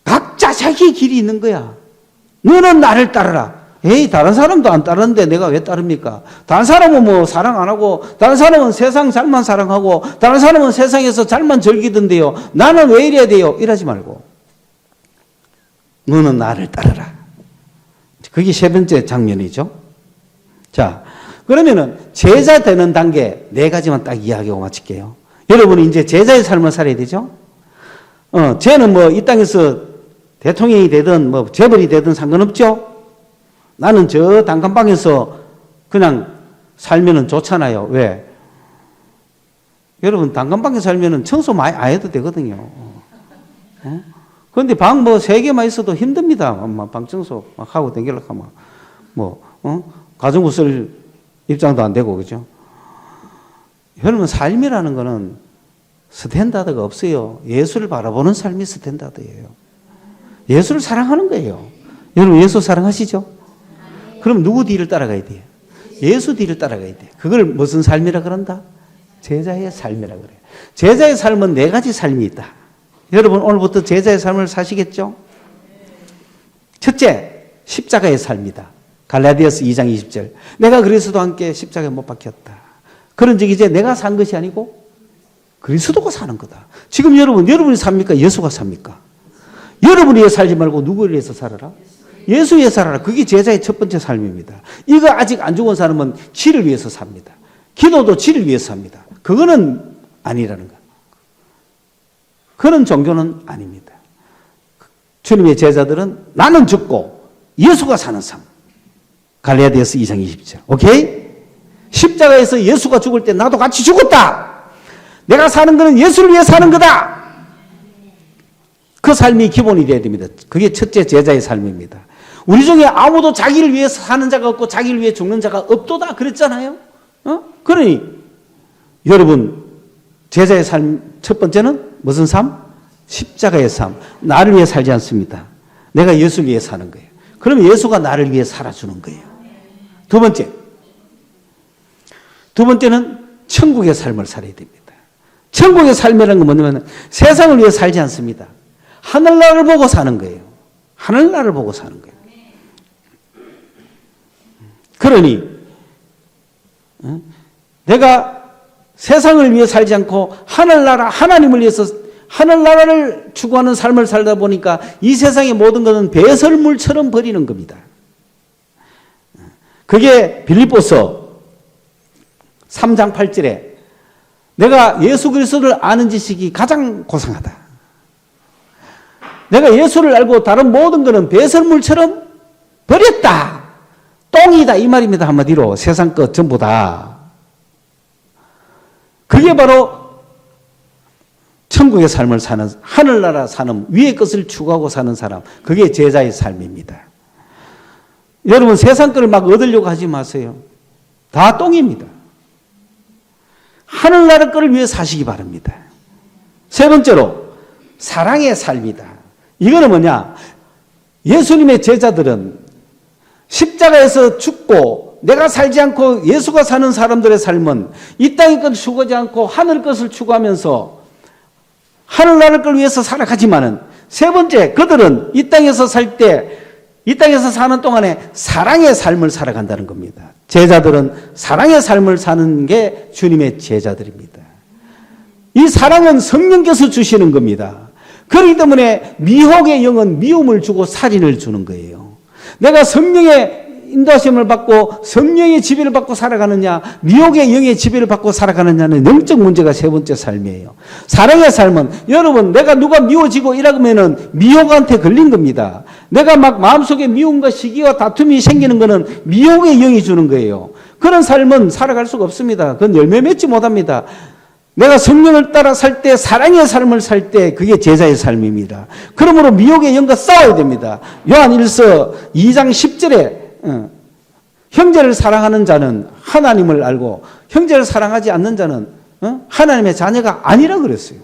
[SPEAKER 1] 각자 자기 길이 있는 거야. 너는 나를 따르라. 에이 다른 사람도 안 따르는데 내가 왜 따릅니까? 다른 사람은 뭐 사랑 안 하고 다른 사람은 세상 잘만 사랑하고 다른 사람은 세상에서 잘만 즐기던데요. 나는 왜 이래야 돼요? 이러지 말고 너는 나를 따르라. 그게 세 번째 장면이죠. 자, 그러면은 제자 되는 단계 네 가지만 딱 이야기하고 마칠게요. 여러분이 이제 제자의 삶을 살아야 되죠. 쟤는 뭐 이 땅에서 대통령이 되든 뭐 재벌이 되든 상관없죠. 나는 저 단칸방에서 그냥 살면은 좋잖아요. 왜? 여러분 단칸방에 살면은 청소 많이 안 해도 되거든요. 그런데 방 뭐 3개만 있어도 힘듭니다. 방 청소 막 하고 댕기려고 하면 가정부 쓸 입장도 안 되고 그죠? 여러분 삶이라는 거는 스탠다드가 없어요. 예수를 바라보는 삶이 스탠다드예요. 예수를 사랑하는 거예요. 여러분 예수 사랑하시죠? 그럼 누구 뒤를 따라가야 돼요? 예수 뒤를 따라가야 돼요. 그걸 무슨 삶이라 그런다? 제자의 삶이라 그래요. 제자의 삶은 4가지 삶이 있다. 여러분 오늘부터 제자의 삶을 사시겠죠? 첫째, 십자가의 삶이다. 갈라디아서 2장 20절. 내가 그리스도와 함께 십자가에 못 박혔다. 그런 즉 이제 내가 산 것이 아니고 그리스도가 사는 거다. 지금 여러분이 삽니까? 예수가 삽니까? 여러분이 위해 살지 말고 누구를 위해서 살아라? 예수 위해 살아라. 그게 제자의 첫 번째 삶입니다. 이거 아직 안 죽은 사람은 지를 위해서 삽니다. 기도도 지를 위해서 삽니다. 그거는 아니라는 거. 그런 종교는 아닙니다. 주님의 제자들은 나는 죽고 예수가 사는 삶. 갈라디아서 2장 20절. 오케이? 십자가에서 예수가 죽을 때 나도 같이 죽었다. 내가 사는 것은 예수를 위해 사는 거다. 그 삶이 기본이 되어야 됩니다. 그게 첫째 제자의 삶입니다. 우리 중에 아무도 자기를 위해서 사는 자가 없고 자기를 위해 죽는 자가 없도다 그랬잖아요. 그러니 여러분 제자의 삶 첫 번째는 무슨 삶? 십자가의 삶. 나를 위해 살지 않습니다. 내가 예수를 위해 사는 거예요. 그럼 예수가 나를 위해 살아주는 거예요. 두 번째는 천국의 삶을 살아야 됩니다. 천국의 삶이라는 건 뭐냐면 세상을 위해 살지 않습니다. 하늘나라를 보고 사는 거예요. 하늘나라를 보고 사는 거예요. 그러니 내가 세상을 위해 살지 않고 하늘나라 하나님을 위해서 하늘나라를 추구하는 삶을 살다 보니까 이 세상의 모든 것은 배설물처럼 버리는 겁니다. 그게 빌립보서 3장 8절에 내가 예수 그리스도를 아는 지식이 가장 고상하다. 내가 예수를 알고 다른 모든 것은 배설물처럼 버렸다. 똥이다 이 말입니다. 한마디로 세상 것 전부 다. 그게 바로 천국의 삶을 사는 하늘나라 사는 위의 것을 추구하고 사는 사람. 그게 제자의 삶입니다. 여러분 세상 것을 막 얻으려고 하지 마세요. 다 똥입니다. 하늘나라 것을 위해 사시기 바랍니다. 세 번째로 사랑의 삶이다. 이거는 뭐냐? 예수님의 제자들은 십자가에서 죽고 내가 살지 않고 예수가 사는 사람들의 삶은 이 땅의 것을 추구하지 않고 하늘 것을 추구하면서 하늘나라를 걸 위해서 살아가지만은, 세 번째, 그들은 이 땅에서 살 때, 이 땅에서 사는 동안에 사랑의 삶을 살아간다는 겁니다. 제자들은 사랑의 삶을 사는 게 주님의 제자들입니다. 이 사랑은 성령께서 주시는 겁니다. 그렇기 때문에 미혹의 영은 미움을 주고 살인을 주는 거예요. 내가 성령의 인도하심을 받고 성령의 지배를 받고 살아가느냐, 미혹의 영의 지배를 받고 살아가느냐는 영적 문제가 세 번째 삶이에요. 사랑의 삶은, 여러분, 내가 누가 미워지고 이러면은 미혹한테 걸린 겁니다. 내가 막 마음속에 미움과 시기와 다툼이 생기는 거는 미혹의 영이 주는 거예요. 그런 삶은 살아갈 수가 없습니다. 그건 열매 맺지 못합니다. 내가 성령을 따라 살 때, 사랑의 삶을 살 때, 그게 제자의 삶입니다. 그러므로 미혹의 영과 싸워야 됩니다. 요한 1서 2장 10절에 형제를 사랑하는 자는 하나님을 알고 형제를 사랑하지 않는 자는 하나님의 자녀가 아니라 그랬어요.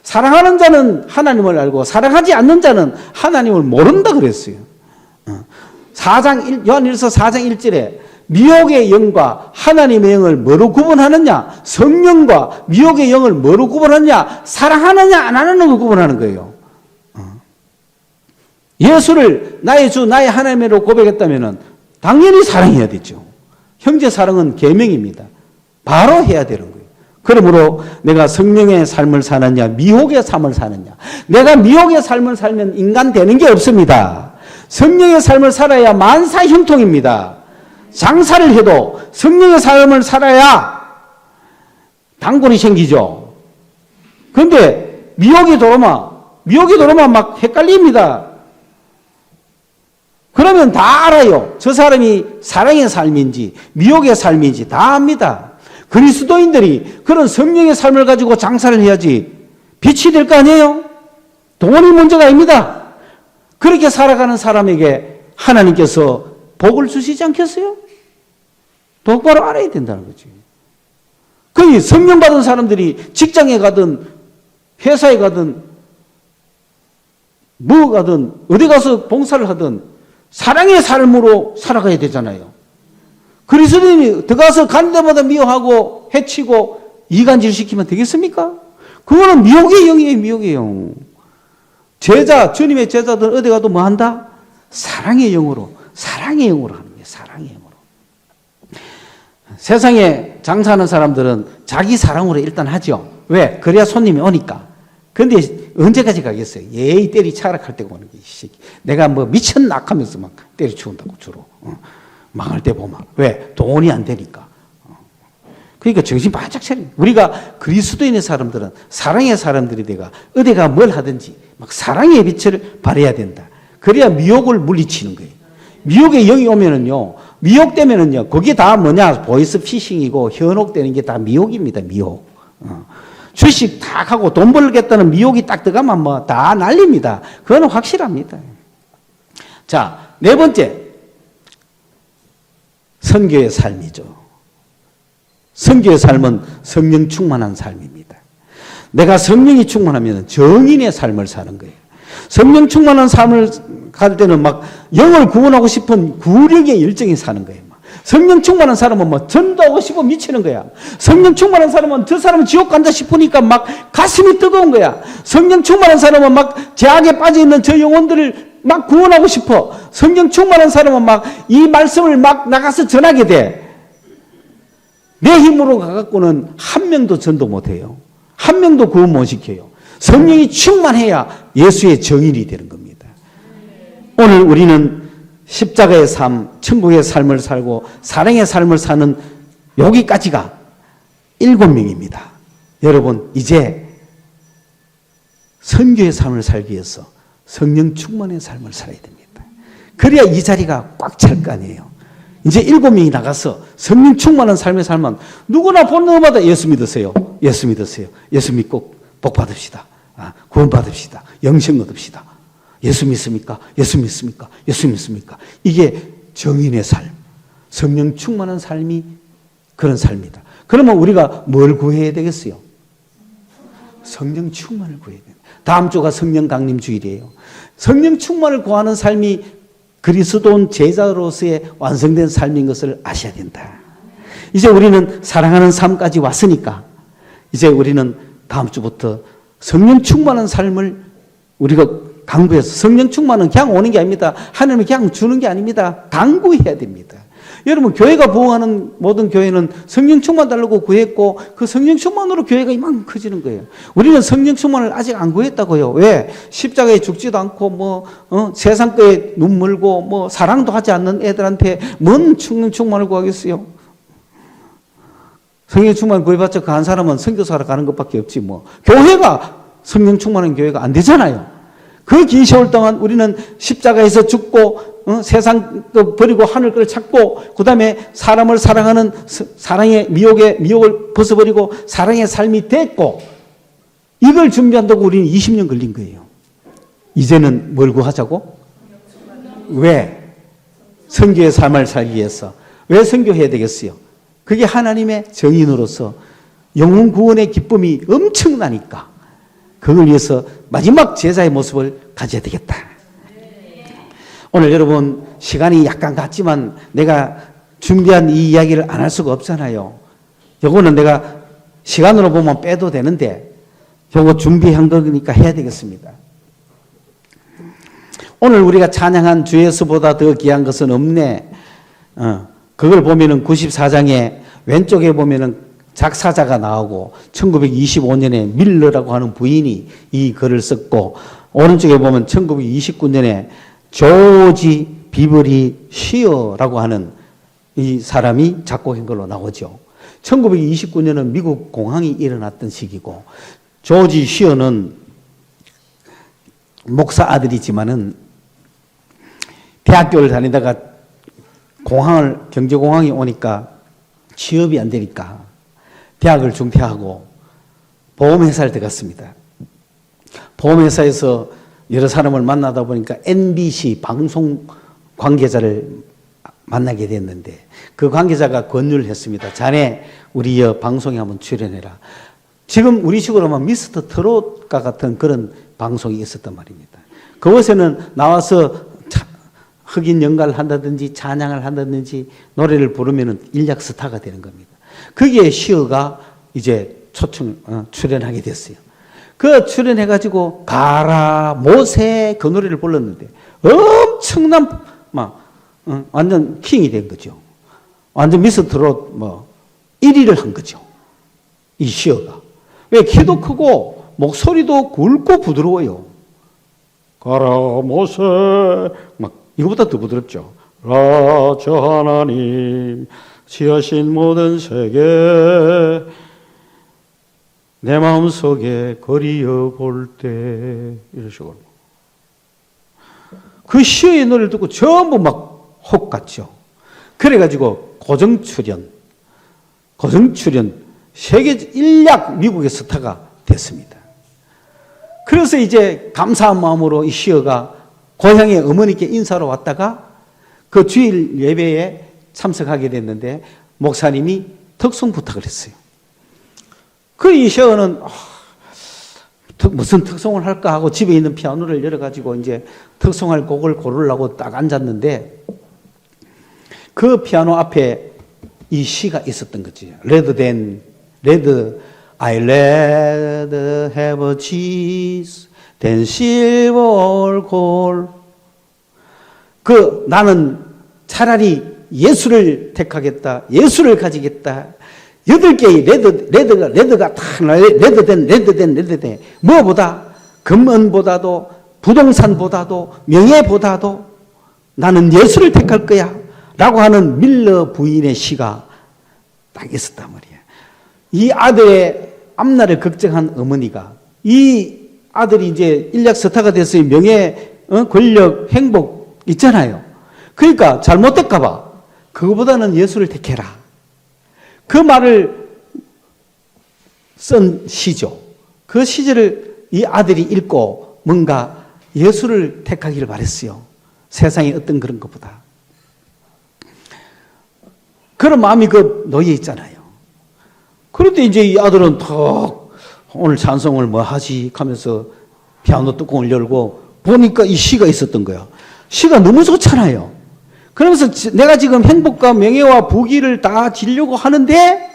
[SPEAKER 1] 사랑하는 자는 하나님을 알고 사랑하지 않는 자는 하나님을 모른다 그랬어요. 요한 1서 4장 1절에 미혹의 영과 하나님의 영을 뭐로 구분하느냐? 성령과 미혹의 영을 뭐로 구분하느냐? 사랑하느냐 안 하느냐 걸 구분하는 거예요. 예수를 나의 주 나의 하나님으로 고백했다면 당연히 사랑해야 되죠. 형제 사랑은 계명입니다. 바로 해야 되는 거예요. 그러므로 내가 성령의 삶을 사느냐 미혹의 삶을 사느냐. 내가 미혹의 삶을 살면 인간 되는 게 없습니다. 성령의 삶을 살아야 만사형통입니다. 장사를 해도 성령의 삶을 살아야 단골이 생기죠. 그런데 미혹이 들어오면 막 헷갈립니다. 그러면 다 알아요. 저 사람이 사랑의 삶인지 미혹의 삶인지 다 압니다. 그리스도인들이 그런 성령의 삶을 가지고 장사를 해야지 빛이 될 거 아니에요? 돈이 문제가 아닙니다. 그렇게 살아가는 사람에게 하나님께서 복을 주시지 않겠어요? 똑바로 알아야 된다는 거지. 그 성령 받은 사람들이 직장에 가든 회사에 가든 뭐 가든 어디 가서 봉사를 하든 사랑의 삶으로 살아가야 되잖아요. 그리스도인이 들어가서 가는 데마다 미워하고 해치고 이간질 시키면 되겠습니까? 그거는 미혹의 영이에요. 미혹의 영. 주님의 제자들은 어디 가도 뭐 한다? 사랑의 영으로 하는 거예요. 사랑의 영으로. 세상에 장사하는 사람들은 자기 사랑으로 일단 하죠. 왜? 그래야 손님이 오니까. 그런데 언제까지 가겠어요? 예의 때리 차락할 때가 오는 게 내가 뭐 미쳤나 하면서 막 때려치운다고 주로. 망할 때 보면. 왜? 돈이 안 되니까. 그러니까 정신 바짝 차려. 우리가 그리스도인의 사람들은 사랑의 사람들이 돼가 어디가 뭘 하든지 막 사랑의 빛을 발해야 된다. 그래야 미혹을 물리치는 거예요. 미혹의 영이 오면은요, 미혹되면은요, 그게 다 뭐냐? 보이스 피싱이고 현혹되는 게 다 미혹입니다. 미혹. 주식 딱 하고 돈 벌겠다는 미혹이 딱 들어가면 뭐 다 날립니다. 그건 확실합니다. 자, 네 번째. 선교의 삶이죠. 선교의 삶은 성령 충만한 삶입니다. 내가 성령이 충만하면 정인의 삶을 사는 거예요. 성령 충만한 삶을 갈 때는 막 영을 구원하고 싶은 구력의 열정이 사는 거예요. 성령 충만한 사람은 뭐 전도하고 싶어 미치는 거야. 성령 충만한 사람은 저 사람은 지옥 간다 싶으니까 막 가슴이 뜨거운 거야. 성령 충만한 사람은 막 죄악에 빠져 있는 저 영혼들을 막 구원하고 싶어. 성령 충만한 사람은 막 이 말씀을 막 나가서 전하게 돼. 내 힘으로 가갖고는 한 명도 전도 못 해요. 한 명도 구원 못 시켜요. 성령이 충만해야 예수의 정인이 되는 겁니다. 오늘 우리는 십자가의 삶, 천국의 삶을 살고 사랑의 삶을 사는 여기까지가 7명입니다. 여러분, 이제 선교의 삶을 살기 위해서 성령 충만의 삶을 살아야 됩니다. 그래야 이 자리가 꽉 찰 거 아니에요. 이제 7명이 나가서 성령 충만한 삶을 살면 누구나 보는 것마다 예수 믿으세요. 예수 믿으세요. 예수 믿고 복 받읍시다. 구원 받읍시다. 영생 얻읍시다. 예수 믿습니까? 예수 믿습니까? 예수 믿습니까? 이게 정인의 삶, 성령 충만한 삶이 그런 삶이다. 그러면 우리가 뭘 구해야 되겠어요? 성령 충만을 구해야 됩니다. 다음 주가 성령 강림 주일이에요. 성령 충만을 구하는 삶이 그리스도인 제자로서의 완성된 삶인 것을 아셔야 된다. 이제 우리는 사랑하는 삶까지 왔으니까 이제 우리는 다음 주부터 성령 충만한 삶을 우리가 강구해서, 성령 충만은 그냥 오는 게 아닙니다. 하나님이 그냥 주는 게 아닙니다. 강구해야 됩니다. 여러분, 교회가 부흥하는 모든 교회는 성령 충만 달라고 구했고 그 성령 충만으로 교회가 이만큼 커지는 거예요. 우리는 성령 충만을 아직 안 구했다고요. 왜? 십자가에 죽지도 않고 세상 거에 눈 멀고 사랑도 하지 않는 애들한테 뭔 성령 충만을 구하겠어요? 성령 충만 구해봤자 그 한 사람은 선교사로 가는 것밖에 없지 뭐. 교회가 성령 충만한 교회가 안 되잖아요. 그 긴 세월 동안 우리는 십자가에서 죽고 세상 버리고 하늘 걸 찾고 그 다음에 사람을 사랑하는 사랑의 미혹을 벗어버리고 사랑의 삶이 됐고 이걸 준비한다고 우리는 20년 걸린 거예요. 이제는 뭘 구하자고? 왜? 선교의 삶을 살기 위해서. 왜 선교해야 되겠어요? 그게 하나님의 정인으로서 영혼 구원의 기쁨이 엄청나니까 그걸 위해서 마지막 제자의 모습을 가져야 되겠다. 오늘 여러분 시간이 약간 갔지만 내가 준비한 이 이야기를 안 할 수가 없잖아요. 요거는 내가 시간으로 보면 빼도 되는데 요거 준비한 거니까 해야 되겠습니다. 오늘 우리가 찬양한 주 예수보다 더 귀한 것은 없네. 그걸 보면은 94장에 왼쪽에 보면은 작사자가 나오고 1925년에 밀러라고 하는 부인이 이 글을 썼고 오른쪽에 보면 1929년에 조지 비버리 시어라고 하는 이 사람이 작곡한 걸로 나오죠. 1929년은 미국 공황이 일어났던 시기고 조지 시어는 목사 아들이지만은 대학교를 다니다가 경제공황이 오니까 취업이 안 되니까 대학을 중퇴하고 보험회사를 들어갔습니다. 보험회사에서 여러 사람을 만나다 보니까 NBC 방송 관계자를 만나게 됐는데 그 관계자가 권유를 했습니다. 자네 우리 방송에 한번 출연해라. 지금 우리식으로 하면 미스터 트롯과 같은 그런 방송이 있었단 말입니다. 그곳에는 나와서 흑인 연가를 한다든지 찬양을 한다든지 노래를 부르면 일약 스타가 되는 겁니다. 거기에 시어가 이제 출연하게 됐어요. 그 출연해가지고 가라 모세 그 노래를 불렀는데 엄청난 완전 킹이 된 거죠. 완전 미스터 트롯 1위를 한 거죠. 이 시어가. 왜? 키도 크고 목소리도 굵고 부드러워요. 가라 모세 이거보다 더 부드럽죠. 라저 하나님 지으신 모든 세계 내 마음속에 그리어 볼 때 이런 식으로 그 시의 노래를 듣고 전부 막 혹같죠. 그래가지고 고정출연 세계 일약 미국의 스타가 됐습니다. 그래서 이제 감사한 마음으로 이 시어가 고향의 어머니께 인사로 왔다가 그 주일 예배에 참석하게 됐는데 목사님이 특송 부탁을 했어요. 그 이 시어는 무슨 특송을 할까 하고 집에 있는 피아노를 열어가지고 이제 특송할 곡을 고르려고 딱 앉았는데 그 피아노 앞에 이 시가 있었던 거지. I rather have a cheese than silver gold. 나는 차라리 예수를 택하겠다. 예수를 가지겠다. 8개의 레드가 다 레드된. 무엇보다 금은보다도 부동산보다도 명예보다도 나는 예수를 택할 거야. 라고 하는 밀러 부인의 시가 딱 있었단 말이야. 이 아들의 앞날을 걱정한 어머니가 이 아들이 이제 일약 스타가 됐어요. 명예, 권력, 행복 있잖아요. 그러니까 잘못될까 봐 그거보다는 예수를 택해라. 그 말을 쓴 시죠. 그 시절을 이 아들이 읽고 뭔가 예수를 택하기를 바랬어요. 세상에 어떤 그런 것보다. 그런 마음이 놓여 있잖아요. 그런데 이제 이 아들은 턱 오늘 찬송을 뭐 하지 하면서 피아노 뚜껑을 열고 보니까 이 시가 있었던 거야. 시가 너무 좋잖아요. 그러면서 내가 지금 행복과 명예와 부귀를 다 지려고 하는데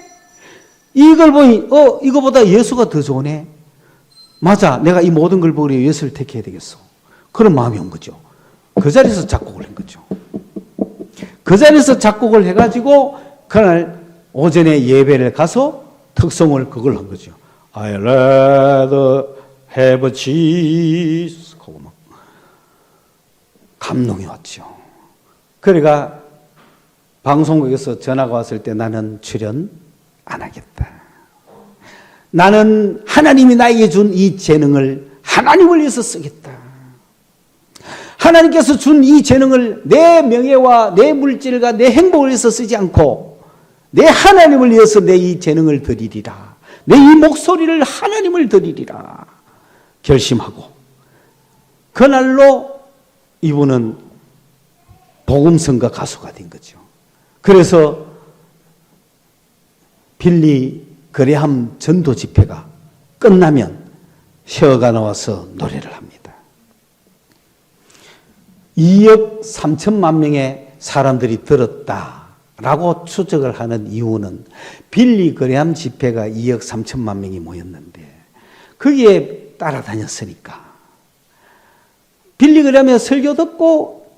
[SPEAKER 1] 이걸 보니 이거보다 예수가 더 좋네. 맞아, 내가 이 모든 걸 버리고 예수를 택해야 되겠어. 그런 마음이 온 거죠. 그 자리에서 작곡을 한 거죠. 그 자리에서 작곡을 해가지고 그날 오전에 예배를 가서 특성을 그걸 한 거죠. I rather have Jesus 하고 막 감동이 왔죠. 그러니까 방송국에서 전화가 왔을 때 나는 출연 안 하겠다. 나는 하나님이 나에게 준 이 재능을 하나님을 위해서 쓰겠다. 하나님께서 준 이 재능을 내 명예와 내 물질과 내 행복을 위해서 쓰지 않고 내 하나님을 위해서 내 이 재능을 드리리라. 내 이 목소리를 하나님을 드리리라. 결심하고 그날로 이분은 복음성가 가수가 된 거죠. 그래서 빌리 그레함 전도 집회가 끝나면 셔가 나와서 노래를 합니다. 2억 3천만 명의 사람들이 들었다라고 추적을 하는 이유는 빌리 그레함 집회가 2억 3천만 명이 모였는데 거기에 따라다녔으니까 빌리 그레함의 설교 듣고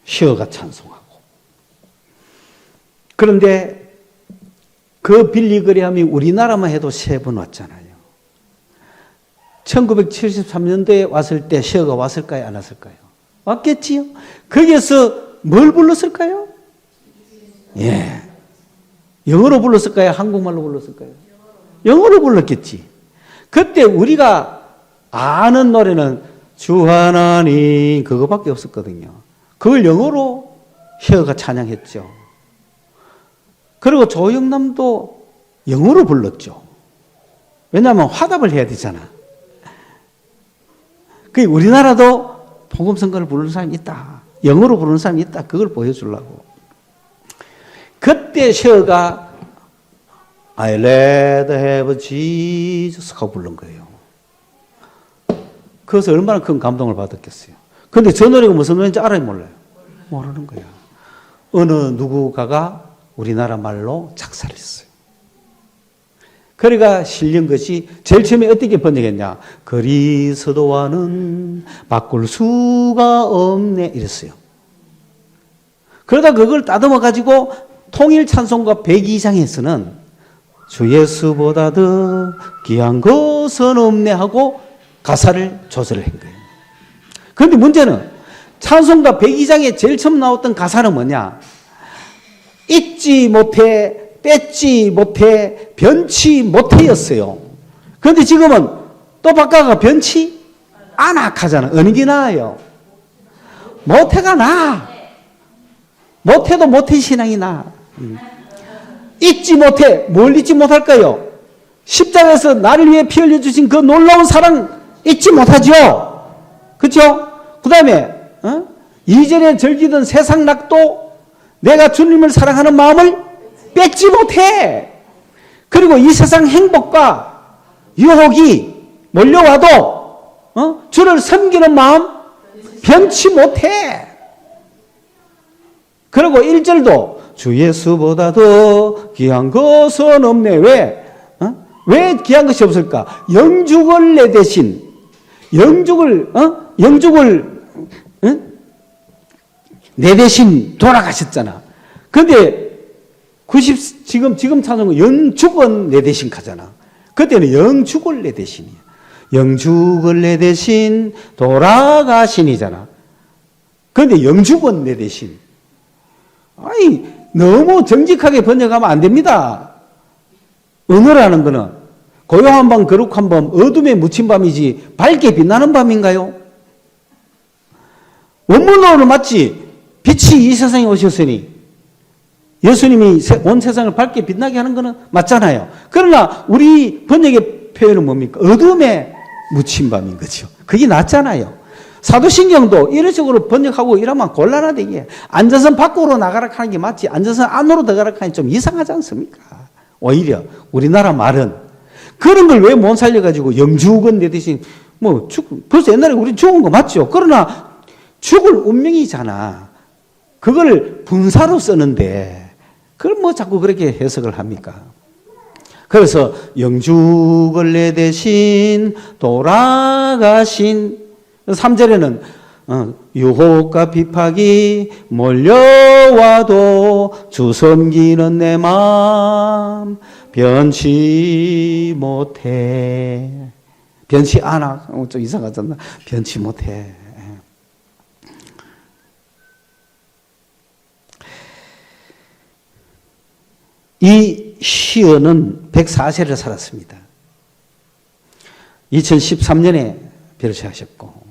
[SPEAKER 1] 셔가 찬송하고 그런데 그 빌리 그레함이 우리나라만 해도 3번 왔잖아요. 1973년도에 왔을 때 셔가 왔을까요? 안 왔을까요? 왔겠지요. 거기에서 뭘 불렀을까요? 예. 영어로 불렀을까요? 한국말로 불렀을까요? 영어로 불렀겠지. 그때 우리가 아는 노래는 주 하나님 그거밖에 없었거든요. 그걸 영어로 셔가 찬양했죠. 그리고 조영남도 영어로 불렀죠. 왜냐하면 화답을 해야 되잖아. 그 우리나라도 복음성가를 부르는 사람이 있다. 영어로 부르는 사람이 있다. 그걸 보여주려고. 그때 셔가 I rather have Jesus 하고 부른 거예요. 그래서 얼마나 큰 감동을 받았겠어요. 그런데 저 노래가 무슨 노래인지 알아요? 몰라요? 모르는 거야. 어느 누구가가 우리나라 말로 작사를 했어요. 그러니까 실린 것이 제일 처음에 어떻게 번역했냐. 그리스도와는 바꿀 수가 없네 이랬어요. 그러다 그걸 따듬어 가지고 통일 찬송가 102장에서는 주 예수보다 더 귀한 것은 없네 하고 가사를 조절을 한 거예요. 그런데 문제는 찬송가 102장에 제일 처음 나왔던 가사는 뭐냐. 잊지 못해, 뺏지 못해, 변치 못해였어요. 그런데 지금은 또 바꿔가 변치 안악하잖아. 어느 게 나아요? 못해가 나아. 못해도 못해 신앙이 나아. 잊지 못해. 뭘 잊지 못할까요? 십자가에서 나를 위해 피 흘려주신 그 놀라운 사랑 잊지 못하죠. 그렇죠? 그 다음에 이전에 즐기던 세상 낙도 내가 주님을 사랑하는 마음을 뺏지 못해. 그리고 이 세상 행복과 유혹이 몰려와도 주를 섬기는 마음 변치 못해. 그리고 1절도 주 예수보다 더 귀한 것은 없네. 왜? 왜 귀한 것이 없을까? 영죽을 내 대신 영죽을 내 대신 돌아가셨잖아. 근데 지금 찬송은 영죽은 내 대신 가잖아. 그때는 영죽을 내 대신이야. 영죽을 내 대신 돌아가신이잖아. 그런데 영죽은 내 대신. 아니, 너무 정직하게 번역하면 안 됩니다. 언어라는 거는 고요한 밤, 거룩한 밤, 어둠에 묻힌 밤이지 밝게 빛나는 밤인가요? 원문으로는 맞지. 빛이 이 세상에 오셨으니 예수님이 온 세상을 밝게 빛나게 하는 것은 맞잖아요. 그러나 우리 번역의 표현은 뭡니까? 어둠에 묻힌 밤인 거죠. 그게 낫잖아요. 사도신경도 이런 식으로 번역하고 이러면 곤란하다 이게. 앉아서 밖으로 나가라 하는 게 맞지. 앉아서 안으로 들어가라 하는 게 좀 이상하지 않습니까? 오히려 우리나라 말은 그런 걸 왜 못 살려가지고 영죽은 내 대신 벌써 옛날에 우리 죽은 거 맞죠? 그러나 죽을 운명이잖아. 그걸 분사로 쓰는데 그걸 뭐 자꾸 그렇게 해석을 합니까? 그래서 영죽을 내 대신 돌아가신 3절에는 유혹과 비박이 몰려와도 주 섬기는 내 마음 변치 못해. 변치 않아. 좀 이상하잖아. 변치 못해. 이 시언은 104세를 살았습니다. 2013년에 별세하셨고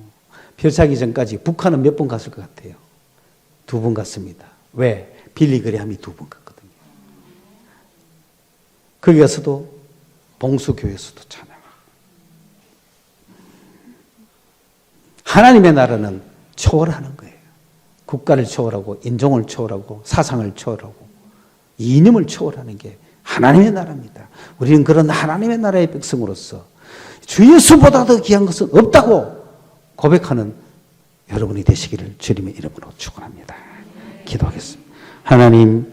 [SPEAKER 1] 별세하기 전까지 북한은 몇 번 갔을 것 같아요? 2번 갔습니다. 왜? 빌리그레함이 2번 갔거든요. 거기 가서도 봉수교회에서도 찬양하고. 하나님의 나라는 초월하는 거예요. 국가를 초월하고 인종을 초월하고 사상을 초월하고 이념을 초월하는 게 하나님의 나라입니다. 우리는 그런 하나님의 나라의 백성으로서 주 예수보다 더 귀한 것은 없다고 고백하는 여러분이 되시기를 주님의 이름으로 축원합니다. 기도하겠습니다. 하나님,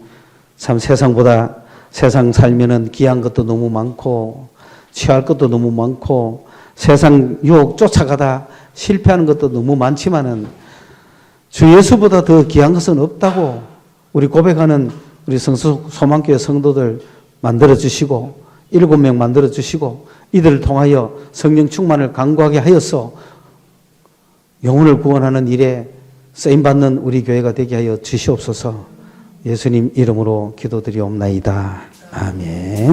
[SPEAKER 1] 참 세상보다 세상 살면은 귀한 것도 너무 많고 취할 것도 너무 많고 세상 유혹 쫓아가다 실패하는 것도 너무 많지만은 주 예수보다 더 귀한 것은 없다고 우리 고백하는 우리 소망교회 성도들 만들어주시고 7명 만들어주시고 이들을 통하여 성령 충만을 강구하게 하여서 영혼을 구원하는 일에 쓰임받는 우리 교회가 되게 하여 주시옵소서. 예수님 이름으로 기도드리옵나이다. 아멘.